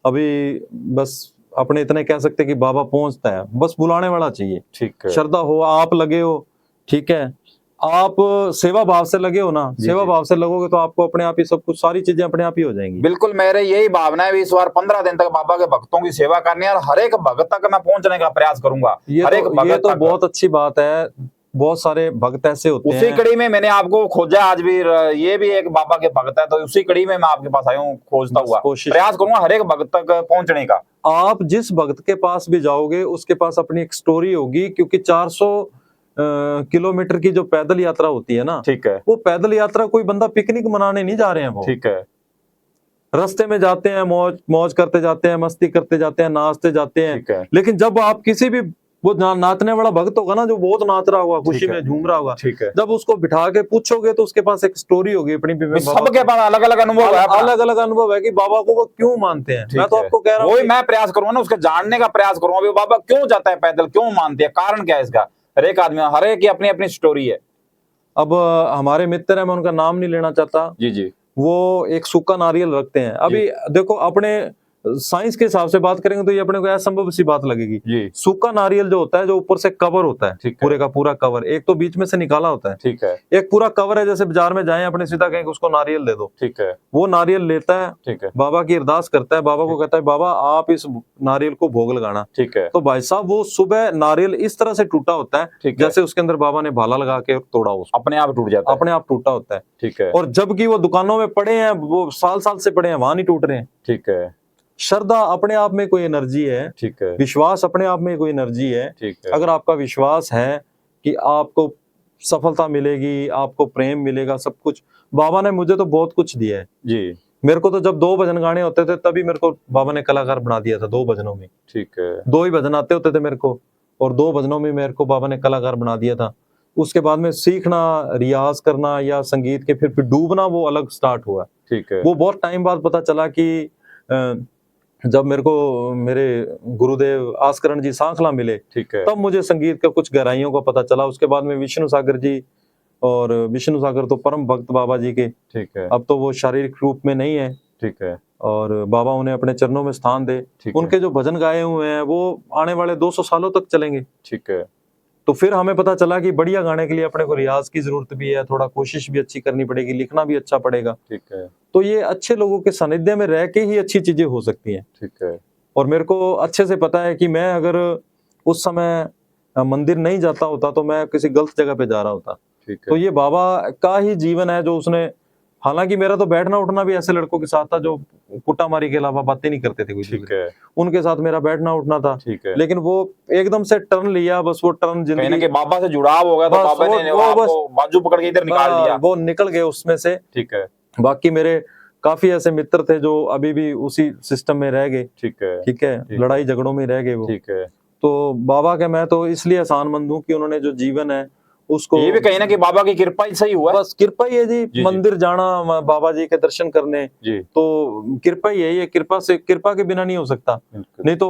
अभी बस अपने इतने कह सकते कि बाबा पहुंचता है, बस बुलाने वाला चाहिए। ठीक है, श्रद्धा हो, आप लगे हो, ठीक है, आप सेवा भाव से लगे हो ना, जी, सेवा जी। भाव से लगोगे तो आपको अपने आप ही सब कुछ, सारी चीजें अपने आप ही हो जाएंगी। बिल्कुल, मेरे यही भावना है, इस बार 15 दिन तक बाबा के भक्तों की सेवा करनी है और हर एक भक्त तक मैं पहुंचने का प्रयास करूंगा, हर एक ये भक्त तो तक। बहुत अच्छी बात है। बहुत सारे भक्त ऐसे होते उसी हैं। कड़ी में मैंने आपको खोजा, आज भी ये भी एक बाबा के भक्त है, तो उसी कड़ी में मैं आपके पास आया हूँ खोजता बस हुआ। कोशिश, प्रयास करूंगा हर एक भक्त तक पहुंचने का। आप जिस भक्त के पास भी जाओगे उसके पास अपनी एक स्टोरी होगी, क्योंकि 400 किलोमीटर की जो पैदल यात्रा होती है ना, ठीक है, वो पैदल यात्रा कोई बंदा पिकनिक मनाने नहीं जा रहे हैं। वो ठीक है, रास्ते में जाते हैं, मौज मौज करते जाते हैं, मस्ती करते जाते हैं, नाचते जाते हैं। ठीक है, लेकिन जब आप किसी भी, वो नाचने वाला भक्त होगा ना, जो बहुत नाच रहा होगा, खुशी ठीक है, में झूम रहा होगा, ठीक है। जब उसको बिठा के पूछोगे तो उसके पास एक स्टोरी होगी अपनी भी। सबके पास अलग अलग अनुभव है, अलग अलग अनुभव है कि बाबा को वो क्यों मानते हैं। मैं तो आपको कह रहा हूँ, वही मैं प्रयास करूंगा ना, उसके जानने का प्रयास करूंगा भी बाबा क्यों जाता है पैदल, क्यों मानते हैं, कारण क्या है इसका। हर एक आदमी, हर एक की अपनी अपनी स्टोरी है। अब हमारे मित्र है, मैं उनका नाम नहीं लेना चाहता, जी, जी, वो एक सूखा नारियल रखते हैं। अभी देखो, अपने साइंस के हिसाब से बात करेंगे तो ये अपने को असंभव सी बात लगेगी। जी, सूखा नारियल जो होता है, जो ऊपर से कवर होता है, ठीक है, पूरे का पूरा कवर, एक तो बीच में से निकाला होता है, ठीक है, एक पूरा कवर है। जैसे बाजार में जाएं अपने, सीधा कहें कि उसको नारियल दे दो, ठीक है, वो नारियल लेता है, ठीक है, बाबा की अरदास करता है, बाबा को कहता है बाबा आप इस नारियल को भोग लगाना। ठीक है, तो भाई साहब, वो सुबह नारियल इस तरह से टूटा होता है ठीक है, जैसे उसके अंदर बाबा ने भाला लगा के तोड़ा, उसको अपने आप टूट जाता है। अपने आप टूटा होता है। ठीक है, और जबकि वो दुकानों में पड़े हैं, वो साल साल से पड़े हैं, वहां नहीं टूट रहे हैं। ठीक है, श्रद्धा अपने आप में कोई एनर्जी है, ठीक है, विश्वास अपने आप में कोई एनर्जी है। ठीक है, अगर आपका विश्वास है कि आपको सफलता मिलेगी, आपको प्रेम मिलेगा, सब कुछ, बाबा ने मुझे तो बहुत कुछ दिया है। जी, मेरे को तो जब 2 भजन गाने होते थे तभी मेरे को बाबा ने कलाकार बना दिया था। 2 भजनों में, ठीक है, 2 ही भजन आते होते थे मेरे को, और 2 भजनों में मेरे को बाबा ने कलाकार बना दिया था। उसके बाद में सीखना, रियाज करना या संगीत के फिर डूबना, वो अलग स्टार्ट हुआ। ठीक है, वो बहुत टाइम बाद पता चला कि जब मेरे को मेरे गुरुदेव आस्करण जी सांखला मिले, ठीक है, तब मुझे संगीत का कुछ गहराइयों का पता चला। उसके बाद में विष्णु सागर जी, और विष्णु सागर तो परम भक्त बाबा जी के, ठीक है, अब तो वो शारीरिक रूप में नहीं है, ठीक है, और बाबा उन्हें अपने चरणों में स्थान दे। ठीक है, उनके जो भजन गाए हुए हैं वो आने वाले 200 सालों तक चलेंगे। ठीक है, तो फिर हमें पता चला कि बढ़िया गाने के लिए अपने को रियाज की जरूरत भी है, थोड़ा कोशिश भी अच्छी करनी पड़ेगी, लिखना भी अच्छा पड़ेगा। ठीक है, तो ये अच्छे लोगों के सानिध्य में रह के ही अच्छी चीजें हो सकती हैं। ठीक है, और मेरे को अच्छे से पता है कि मैं अगर उस समय मंदिर नहीं जाता होता तो मैं किसी गलत जगह पे जा रहा होता। ठीक तो है, ये बाबा का ही जीवन है जो उसने, हालांकि मेरा तो बैठना उठना भी ऐसे लड़कों के साथ था जो कुटामारी के अलावा बातें नहीं करते थे कोई ठीक दूसरी। है, उनके साथ मेरा बैठना उठना था। ठीक है। लेकिन वो एकदम से टर्न लिया, बस वो टर्न कहीं ना जिंदगी, कहीं बाबा से जुड़ाव हो गया तो बस बाबा ने वो आपको बाजू पकड़ के इधर निकाल दिया। वो निकल गए उसमें से। ठीक है, बाकी मेरे काफी ऐसे मित्र थे जो अभी भी उसी सिस्टम में रह गए। ठीक है, ठीक है, ठीक। लड़ाई झगड़ों में रह गए वो। ठीक है। तो बाबा के मैं तो इसलिए एहसानमंद हूँ कि उन्होंने जो जीवन है उसको, ये भी कहीं ना कहीं बाबा की कृपा ही सही हुआ है। बस कृपा ही है जी, जी। मंदिर जाना, बाबा जी के दर्शन करने, जी, तो कृपा ही है ये। कृपा से, कृपा के बिना नहीं हो सकता। बिल्कुल, नहीं तो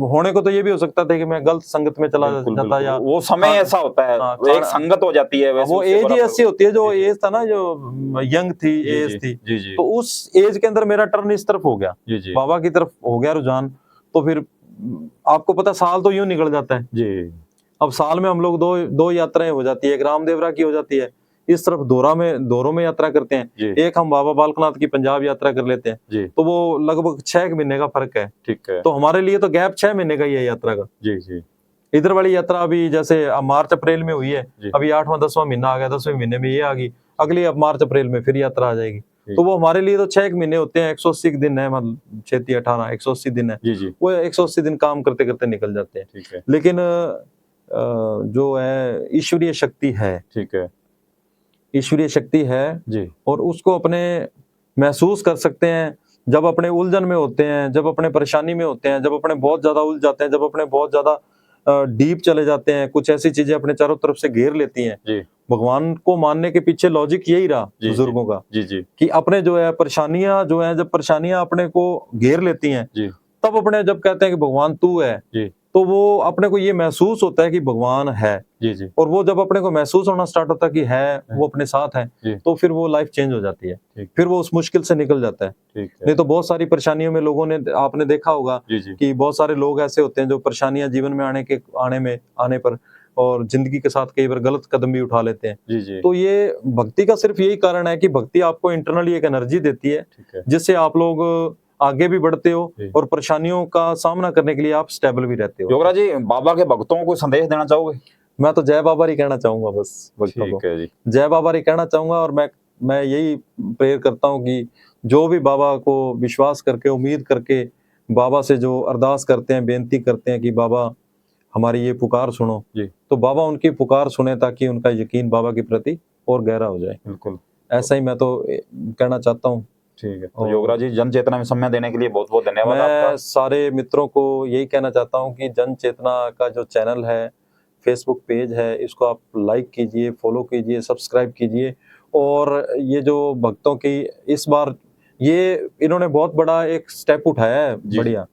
होने को तो ये भी हो सकता था कि मैं गलत संगत में चला बिल्कुल, जाता, बिल्कुल। या वो समय ऐसा होता है, हाँ, वो एक संगत हो जाती है वैसे, वो उससे एज ही बड़ा ऐसी होती है, जो जी, जी। एज था ना, जो यंग थी, जी, एज जी, थी, जी, जी, तो उस एज के अंदर मेरा टर्न इस तरफ हो गया, जी, जी, बाबा की तरफ हो गया रुझान। तो फिर आपको पता, साल तो यूं निकल जाता है। जी, अब साल में हम लोग दो यात्राएं हो जाती है, एक रामदेवरा की हो जाती है, इस तरफ दोरों में यात्रा करते हैं, जी, एक हम बाबा बालकनाथ की पंजाब यात्रा कर लेते हैं। जी, तो वो लगभग 6 महीने का फर्क है। ठीक है, तो हमारे लिए तो गैप 6 महीने का ही है यात्रा का। जी, जी, इधर वाली यात्रा अभी जैसे अब मार्च अप्रैल में हुई है, जी। अभी 8वां 10वां महीना आ गया, 10वें महीने में ये आ गई, अगली अब मार्च अप्रैल में फिर यात्रा आ जाएगी। ठीक। तो वो हमारे लिए तो 6 महीने होते हैं, 180 दिन है, मतलब 6 18 180 दिन है, जी, जी, वो 180 दिन काम करते करते निकल जाते हैं। ठीक है, लेकिन जो है ईश्वरीय शक्ति है, ठीक है, ईश्वरीय शक्ति है, जी, और उसको अपने महसूस कर सकते हैं जब अपने उलझन में होते हैं, जब अपने परेशानी में होते हैं, जब अपने बहुत ज्यादा उलझ जाते हैं, जब अपने बहुत ज्यादा डीप चले जाते हैं, कुछ ऐसी चीजें अपने चारों तरफ से घेर लेती हैं। जी, भगवान को मानने के पीछे लॉजिक यही रहा जी, बुजुर्गों का, जी, जी, कि अपने जो है परेशानियां जो है, जब परेशानियां अपने को घेर लेती हैं, जी, तब अपने जब कहते हैं कि भगवान तू है, जी, तो वो अपने को ये महसूस होता है कि भगवान है। जी, जी, और वो जब अपने को महसूस होना स्टार्ट होता है कि है, वो अपने साथ है, जी। तो फिर वो लाइफ चेंज हो जाती है, ठीक। फिर वो उस मुश्किल से निकल जाता है। ठीक है, नहीं तो बहुत सारी परेशानियों में लोगों ने, आपने देखा होगा जी, जी, कि बहुत सारे लोग ऐसे होते हैं जो परेशानियां जीवन में आने पर और जिंदगी के साथ कई बार गलत कदम भी उठा लेते हैं। जी जी तो ये भक्ति का सिर्फ यही कारण है कि भक्ति आपको इंटरनली एक एनर्जी देती है, ठीक है जिससे आप लोग आगे भी बढ़ते हो जी। और परेशानियों का सामना करने के लिए आप स्टेबल भी रहते हो। योगराज जी, बाबा के भक्तों को कोई संदेश देना चाहोगे? मैं तो जय बाबा ही कहना चाहूंगा बस भक्तों को, ठीक है जी। जय बाबा ही कहना चाहूंगा। और मैं यही प्रेयर करता हूँ कि जो भी बाबा को विश्वास करके, उम्मीद करके बाबा से जो अरदास करते हैं, बेनती करते हैं कि बाबा हमारी ये पुकार सुनो, जी तो बाबा उनकी पुकार सुने ताकि उनका यकीन बाबा के प्रति और गहरा हो जाए। बिल्कुल, ऐसा ही मैं तो कहना चाहता हूँ। ठीक है। तो और योगराज जी, जन चेतना में समय देने के लिए बहुत बहुत धन्यवाद मैं आपका। सारे मित्रों को यही कहना चाहता हूँ कि जन चेतना का जो चैनल है, फेसबुक पेज है, इसको आप लाइक कीजिए, फॉलो कीजिए, सब्सक्राइब कीजिए। और ये जो भक्तों की इस बार ये इन्होंने बहुत बड़ा एक स्टेप उठाया है, जी। बढ़िया।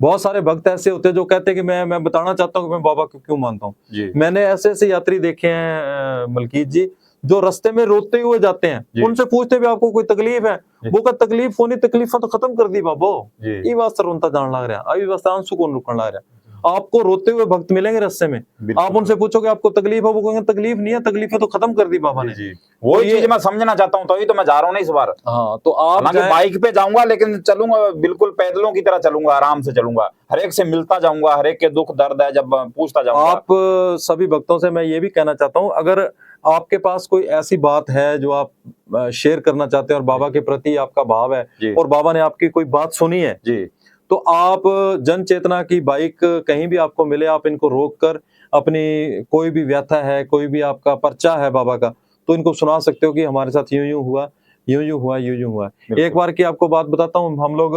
बहुत सारे भक्त ऐसे होते हैं जो कहते हैं कि मैं बताना चाहता हूँ कि मैं बाबा को क्यों मानता हूँ। जी मैंने ऐसे ऐसे यात्री देखे हैं मलकीत जी, जो रास्ते में रोते हुए जाते हैं, जी। उनसे पूछते भी आपको कोई तकलीफ है, जी। वो का तकलीफ होनी, तकलीफा तो खत्म कर दी बाबो, जी ये वास्ते रोता जान लग रहा, अभी वास्ते आंसू कौन रुकने लग रहा। आपको रोते हुए भक्त मिलेंगे रास्ते में, बिल्कुल। आप उनसे पूछोगे आपको तकलीफ है, वो कहेंगे तकलीफ नहीं है, तकलीफें तो खत्म कर दी बाबा ने। जी जी, वही चीज मैं समझना चाहता हूँ, तभी तो मैं जा रहा हूँ ना इस बार। हाँ, तो आप हालांकि बाइक पे जाऊंगा, लेकिन चलूंगा बिल्कुल पैदलों की तरह चलूंगा, आराम से चलूंगा, हर एक से मिलता जाऊंगा, हर एक के दुख दर्द है जब पूछता जाऊंगा। आप सभी भक्तों से मैं ये भी कहना चाहता हूँ, अगर आपके पास कोई ऐसी बात है जो आप शेयर करना चाहते हैं और बाबा के प्रति आपका भाव है जी और बाबा ने आपकी कोई बात सुनी है, जी तो आप जन चेतना की बाइक कहीं भी आपको मिले, आप इनको रोक कर अपनी कोई भी व्यथा है, कोई भी आपका पर्चा है बाबा का, तो इनको सुना सकते हो कि हमारे साथ यूं यूं हुआ, यूं यूं हुआ, यूं यूं हुआ। बिल्कुल। एक बार की आपको बात बताता हूँ, हम लोग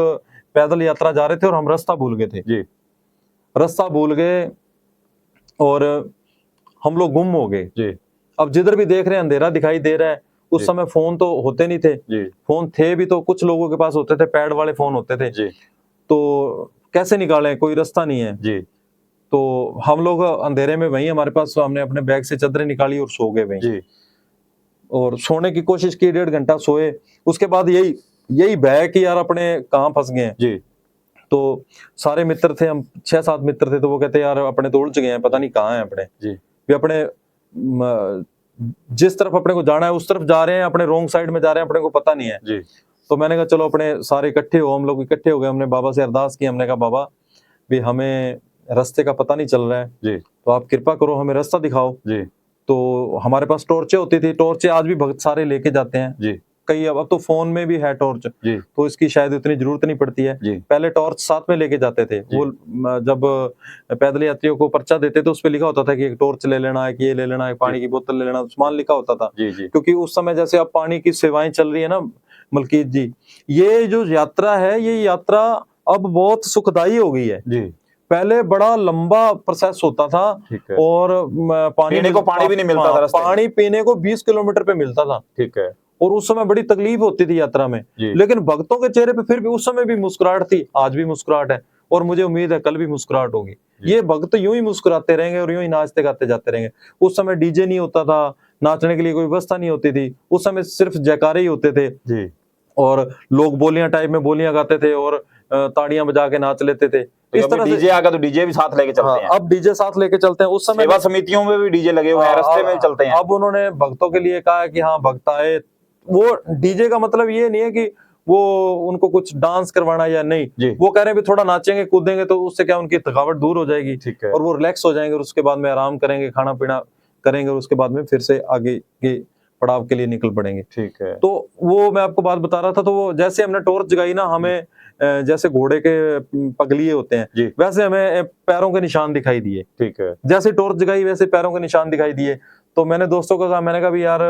पैदल यात्रा जा रहे थे और हम रास्ता भूल गए थे, जी रास्ता भूल गए और हम लोग गुम हो गए। जी अब जिधर भी देख रहे हैं अंधेरा दिखाई दे रहा है। उस जी। समय फोन तो होते नहीं थे, जी फोन थे भी तो कुछ लोगों के पास होते थे, पैड वाले फोन होते थे, जी तो कैसे निकालें, कोई रास्ता नहीं है। जी तो हम लोग अंधेरे में वहीं, हमारे पास, हमने अपने बैग से चादरें निकाली और सो गए वहीं, जी और सोने की कोशिश की, 1.5 घंटा सोए। उसके बाद यही भय कि यार अपने कहाँ फंस गए हैं। जी तो सारे मित्र थे, हम 6-7 मित्र थे, तो वो कहते यार अपने तो उलझ गए हैं, पता नहीं कहाँ हैं अपने, जी भी अपने जिस तरफ अपने को जाना है उस तरफ जा रहे हैं, अपने रोंग साइड में जा रहे हैं, अपने को पता नहीं है। जी तो मैंने कहा चलो अपने सारे इकट्ठे हो, हम लोग इकट्ठे हो गए, हमने बाबा से अरदास की, हमने कहा बाबा भी हमें रास्ते का पता नहीं चल रहा है, जी तो आप कृपा करो हमें रास्ता दिखाओ। जी तो हमारे पास टॉर्चें होती थी, टॉर्चें आज भी भक्त सारे लेके जाते हैं, जी कई अब तो फोन में भी है टॉर्च, जी तो इसकी शायद इतनी जरूरत नहीं पड़ती है। जी पहले टॉर्च साथ में लेके जाते थे, वो जब पैदल यात्रियों को पर्चा देते थे उस पे लिखा होता था कि एक टॉर्च ले लेना है, कि ये ले लेना है, पानी की बोतल ले लेना, सामान लिखा होता था। जी जी क्योंकि उस समय जैसे अब पानी की सेवाएं चल रही है ना मलकीत जी, ये जो यात्रा है, ये यात्रा अब बहुत सुखदाई हो गई है। जी पहले बड़ा लंबा प्रोसेस होता था, ठीक है। और पीने को पानी भी नहीं मिलता था रास्ते में। पानी पीने को 20 किलोमीटर पे मिलता था, ठीक है। और उस समय बड़ी तकलीफ होती थी यात्रा में। जी लेकिन भक्तों के चेहरे पे फिर भी उस समय भी मुस्कुराहट थी, आज भी मुस्कुराहट है, और मुझे उम्मीद है कल भी मुस्कुराहट होगी। जी। ये भक्त यूं ही मुस्कुराते रहेंगे और यूं ही नाचते गाते जाते रहेंगे। उस समय डीजे नहीं होता था, नाचने के लिए कोई व्यवस्था नहीं होती थी, उस समय सिर्फ जयकारे ही होते थे, जी और लोग बोलियां टाइप में बोलियां गाते थे और ताड़ियां बजा के नाच लेते थे। इस तरह डीजे आ गया तो डीजे भी साथ लेके चलते हैं। अब डीजे साथ लेके चलते हैं। उस समय सेवा समितियों में भी डीजे लगे हुए हैं, रास्ते में चलते हैं। अब उन्होंने भक्तों के लिए कहा है कि हाँ भक्त आए, वो डीजे का मतलब ये नहीं है कि वो उनको कुछ डांस करवाना या नहीं, वो कह रहे हैं भी थोड़ा नाचेंगे कूदेंगे तो उससे क्या उनकी थकावट दूर हो जाएगी, ठीक है। और वो रिलैक्स हो जाएंगे, और उसके बाद में आराम करेंगे, खाना पीना करेंगे, और उसके बाद में फिर से आगे के पड़ाव के लिए निकल पड़ेंगे। ठीक है। तो वो मैं आपको बात बता रहा था, तो वो जैसे हमने टॉर्च जगाई ना, हमें जैसे घोड़े के पगलिए होते हैं, वैसे हमें पैरों के निशान दिखाई दिए। ठीक है। जैसे टॉर्च जगाई वैसे पैरों के निशान दिखाई दिए। तो मैंने दोस्तों को कहा, मैंने कहा भी यार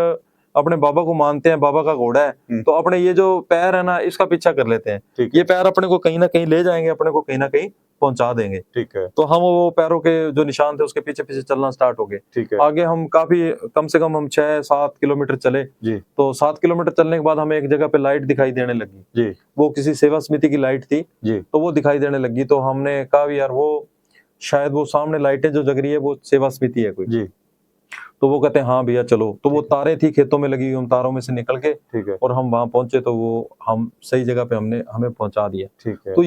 अपने बाबा को मानते हैं, बाबा का घोड़ा है, तो अपने ये जो पैर है ना इसका पीछा कर लेते हैं, ये पैर अपने को कहीं ना कहीं ले जाएंगे, अपने को कहीं ना कहीं पहुंचा देंगे। ठीक है। तो हम वो पैरों के जो निशान थे उसके पीछे पीछे चलना स्टार्ट हो गए। ठीक है। आगे हम काफी, कम से कम हम 6-7 किलोमीटर चले। जी। तो 7 किलोमीटर चलने के बाद हमें एक जगह पे लाइट दिखाई देने लगी। जी। वो किसी सेवा समिति की लाइट थी। जी। तो वो दिखाई देने लगी, तो हमने कहा यार वो शायद वो सामने लाइटें जो जग रही है वो सेवा समिति है कोई। जी। तो वो कहते हैं हाँ भैया चलो। तो वो तारें थी खेतों में लगी हुई, हम तारों में से निकल के, ठीक है, और हम वहां पहुंचे, तो वो हम सही जगह पे हमें पहुंचा दिया। ठीक है। तो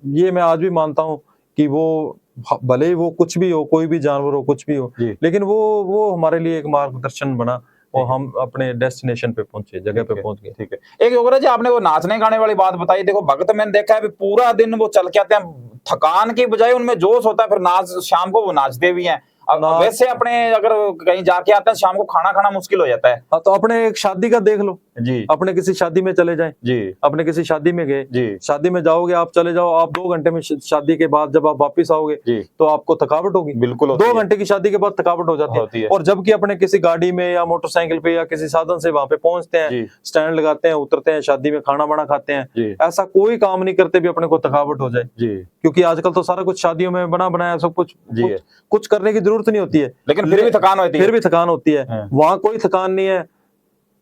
ये मैं आज भी मानता हूँ कि वो भले ही वो कुछ भी हो, कोई भी जानवर हो, कुछ भी हो, जी। लेकिन वो हमारे लिए एक मार्गदर्शन बना और हम अपने डेस्टिनेशन पे पहुंचे, जगह पे पहुंच गए। ठीक है। एक योगराज जी, आपने वो नाचने गाने वाली बात बताई, देखो भक्त मैंने देखा है भी पूरा दिन वो चल के आते हैं, थकान की बजाय उनमें जोश होता है, फिर नाच शाम को वो नाचते भी हैं। अब नाच- वैसे अपने अगर कहीं जाके आते हैं शाम को खाना खाना मुश्किल हो जाता है। हाँ, तो अपने एक शादी का देख लो, जी अपने किसी शादी में चले जाएं, जी अपने किसी शादी में गए, जी शादी में जाओगे, आप चले जाओ, आप 2 घंटे में शादी के बाद जब आप वापस आओगे जी, तो आपको थकावट होगी। बिल्कुल होती 2 घंटे की शादी के बाद थकावट हो जाती है। और जबकि अपने किसी गाड़ी में या मोटरसाइकिल पे या किसी साधन से वहां पे पहुंचते हैं, जी स्टैंड लगाते हैं, उतरते हैं, शादी में खाना वाना खाते हैं, जी ऐसा कोई काम नहीं करते भी अपने को थकावट हो जाए, जी क्योंकि आजकल तो सारा कुछ शादियों में बना बनाया सब कुछ, जी। कुछ करने की जरूरत नहीं होती है, लेकिन फिर भी थकान होती है। फिर भी थकान होती है। हाँ। वहां कोई थकान नहीं है।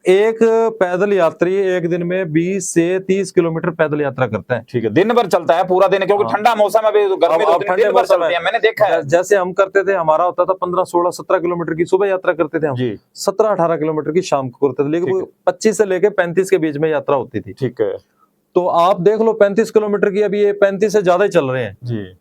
एक पैदल यात्री एक दिन में 20 से 30 किलोमीटर पैदल यात्रा करता है। ठीक है, दिन भर चलता है पूरा दिन, क्योंकि हाँ। ठंडा मौसम है, अभी गर्मी अब तो दिन भर चलती है, मैंने देखा है। जैसे हम करते थे, हमारा होता था 15, 16, 17 किलोमीटर की सुबह यात्रा करते थे हम, जी 17, 18 किलोमीटर की शाम को करते थे, लेकिन ठीक वो 25 से लेके 35 के बीच में यात्रा होती थी। ठीक है तो आप देख लो 35 किलोमीटर की, अभी ये 35 से ज्यादा ही चल रहे हैं, जी।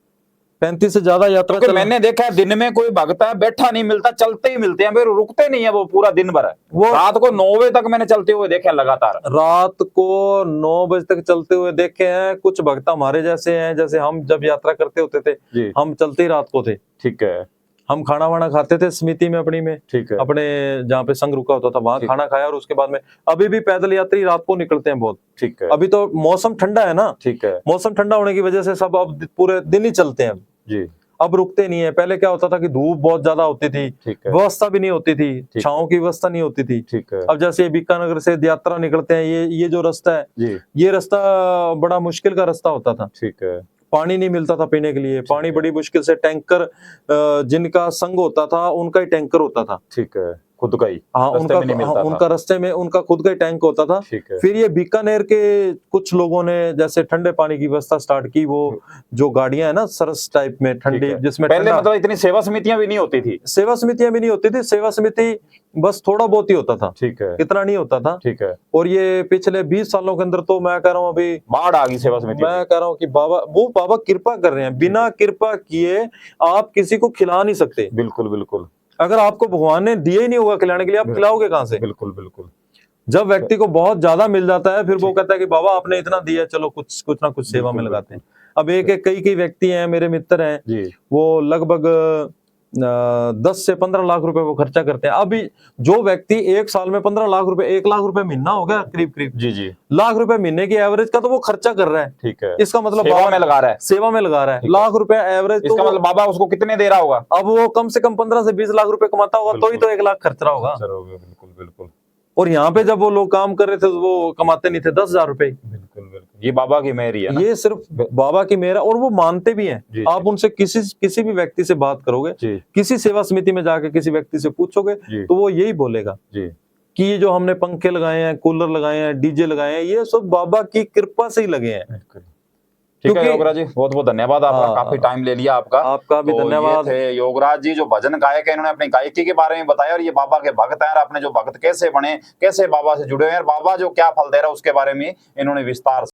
35 से ज्यादा यात्रा क्योंकि चल। मैंने देखा है दिन में कोई भगता है बैठा नहीं मिलता, चलते ही मिलते हैं, फिर रुकते नहीं है वो पूरा दिन भर। वो रात को 9 बजे तक मैंने चलते हुए देखे हैं लगातार। रात को 9 बजे तक चलते हुए देखे हैं। कुछ भक्त हमारे जैसे हैं, जैसे हम जब यात्रा करते होते थे, जी हम चलते ही रात को थे, ठीक है हम खाना वाना खाते थे समिति में अपनी में, ठीक है अपने जहाँ पे संघ रुका होता था वहां ठीक। खाना खाया, और उसके बाद में अभी भी पैदल यात्री रात को निकलते हैं बहुत। ठीक है अभी तो मौसम ठंडा है ना, ठीक है मौसम ठंडा होने की वजह से सब अब पूरे दिन ही चलते हैं, जी अब रुकते नहीं है। पहले क्या होता था कि धूप बहुत ज्यादा होती थी, ठीक है व्यवस्था भी नहीं होती थी, ठीक। छांव की व्यवस्था नहीं होती थी। ठीक है अब जैसे बीकानेर से यात्रा निकलते हैं, ये जो रास्ता है, जी ये रास्ता बड़ा मुश्किल का रास्ता होता था, ठीक है पानी नहीं मिलता था पीने के लिए, पानी बड़ी मुश्किल से, टैंकर जिनका संघ होता था उनका ही टैंकर होता था। ठीक है, खुद का ही हाँ, रास्ते में नहीं मिलता था। उनका रास्ते में उनका खुद का ही टैंक होता था। ठीक है फिर ये बीकानेर के कुछ लोगों ने जैसे ठंडे पानी की व्यवस्था स्टार्ट की, वो जो गाड़ियां है ना सरस टाइप में ठीक ठंडी, है। जिसमें पहले ठंडा- मतलब इतनी सेवा समितियां भी नहीं होती थी। सेवा समितियां भी नहीं होती थी, सेवा समिति बस थोड़ा बहुत ही होता था, ठीक है इतना नहीं होता था। ठीक है, और ये पिछले 20 सालों के अंदर तो मैं कह रहा हूँ, अभी बाढ़ आ गई सेवा समिति मैं कह रहा हूँ कि बाबा कृपा कर रहे हैं, बिना कृपा किए आप किसी को खिला नहीं सकते। बिल्कुल बिल्कुल अगर आपको भगवान ने दिए ही नहीं होगा खिलाने के लिए, आप खिलाओगे कहाँ से? बिल्कुल बिल्कुल जब व्यक्ति को बहुत ज्यादा मिल जाता है, फिर वो कहता है कि बाबा आपने इतना दिया, चलो कुछ ना कुछ सेवा में बिल्कुल, लगाते हैं। अब कई व्यक्ति हैं, मेरे मित्र हैं, जी वो लगभग 10 से 15 लाख रुपए वो खर्चा करते हैं। अभी जो व्यक्ति एक साल में 15 लाख रुपए, 1 लाख रुपए महीना हो गया करीब करीब, जी जी लाख रुपए महीने की एवरेज का तो वो खर्चा कर रहा है। ठीक है, इसका मतलब सेवा में लगा रहा है। सेवा में लगा रहा है, ठीक है। लाख रुपए एवरेज। इसका मतलब बाबा उसको कितने दे रहा होगा? अब वो कम से कम 15 से 20 लाख रुपए कमाता होगा, तो ही तो 1 लाख खर्च रहा होगा। बिल्कुल बिल्कुल और यहाँ पे जब वो लोग काम कर रहे थे तो वो कमाते नहीं थे 10,000 रुपए। बिल्कुल बिल्कुल, ये बाबा की मेहर ही है ना। ये सिर्फ बाबा की मेहर है, और वो मानते भी हैं। जी, आप उनसे किसी भी व्यक्ति से बात करोगे, जी किसी सेवा समिति में जाके किसी व्यक्ति से पूछोगे, जी तो वो यही बोलेगा जी कि ये जो हमने पंखे लगाए हैं, कूलर लगाए हैं, डीजे लगाए हैं, ये सब बाबा की कृपा से ही लगे हैं। बिल्कुल। ठीक है क्योंकि- योगराज जी, बहुत बहुत धन्यवाद आपका, हाँ, काफी टाइम ले लिया आपका। आपका भी तो धन्यवाद। ये थे योगराज जी, जो भजन गायक है, इन्होंने अपनी गायकी के बारे में बताया, और ये बाबा के भक्त हैं, और अपने जो भक्त कैसे बने, कैसे बाबा से जुड़े हुए हैं, और बाबा जो क्या फल दे रहा है उसके बारे में इन्होंने विस्तार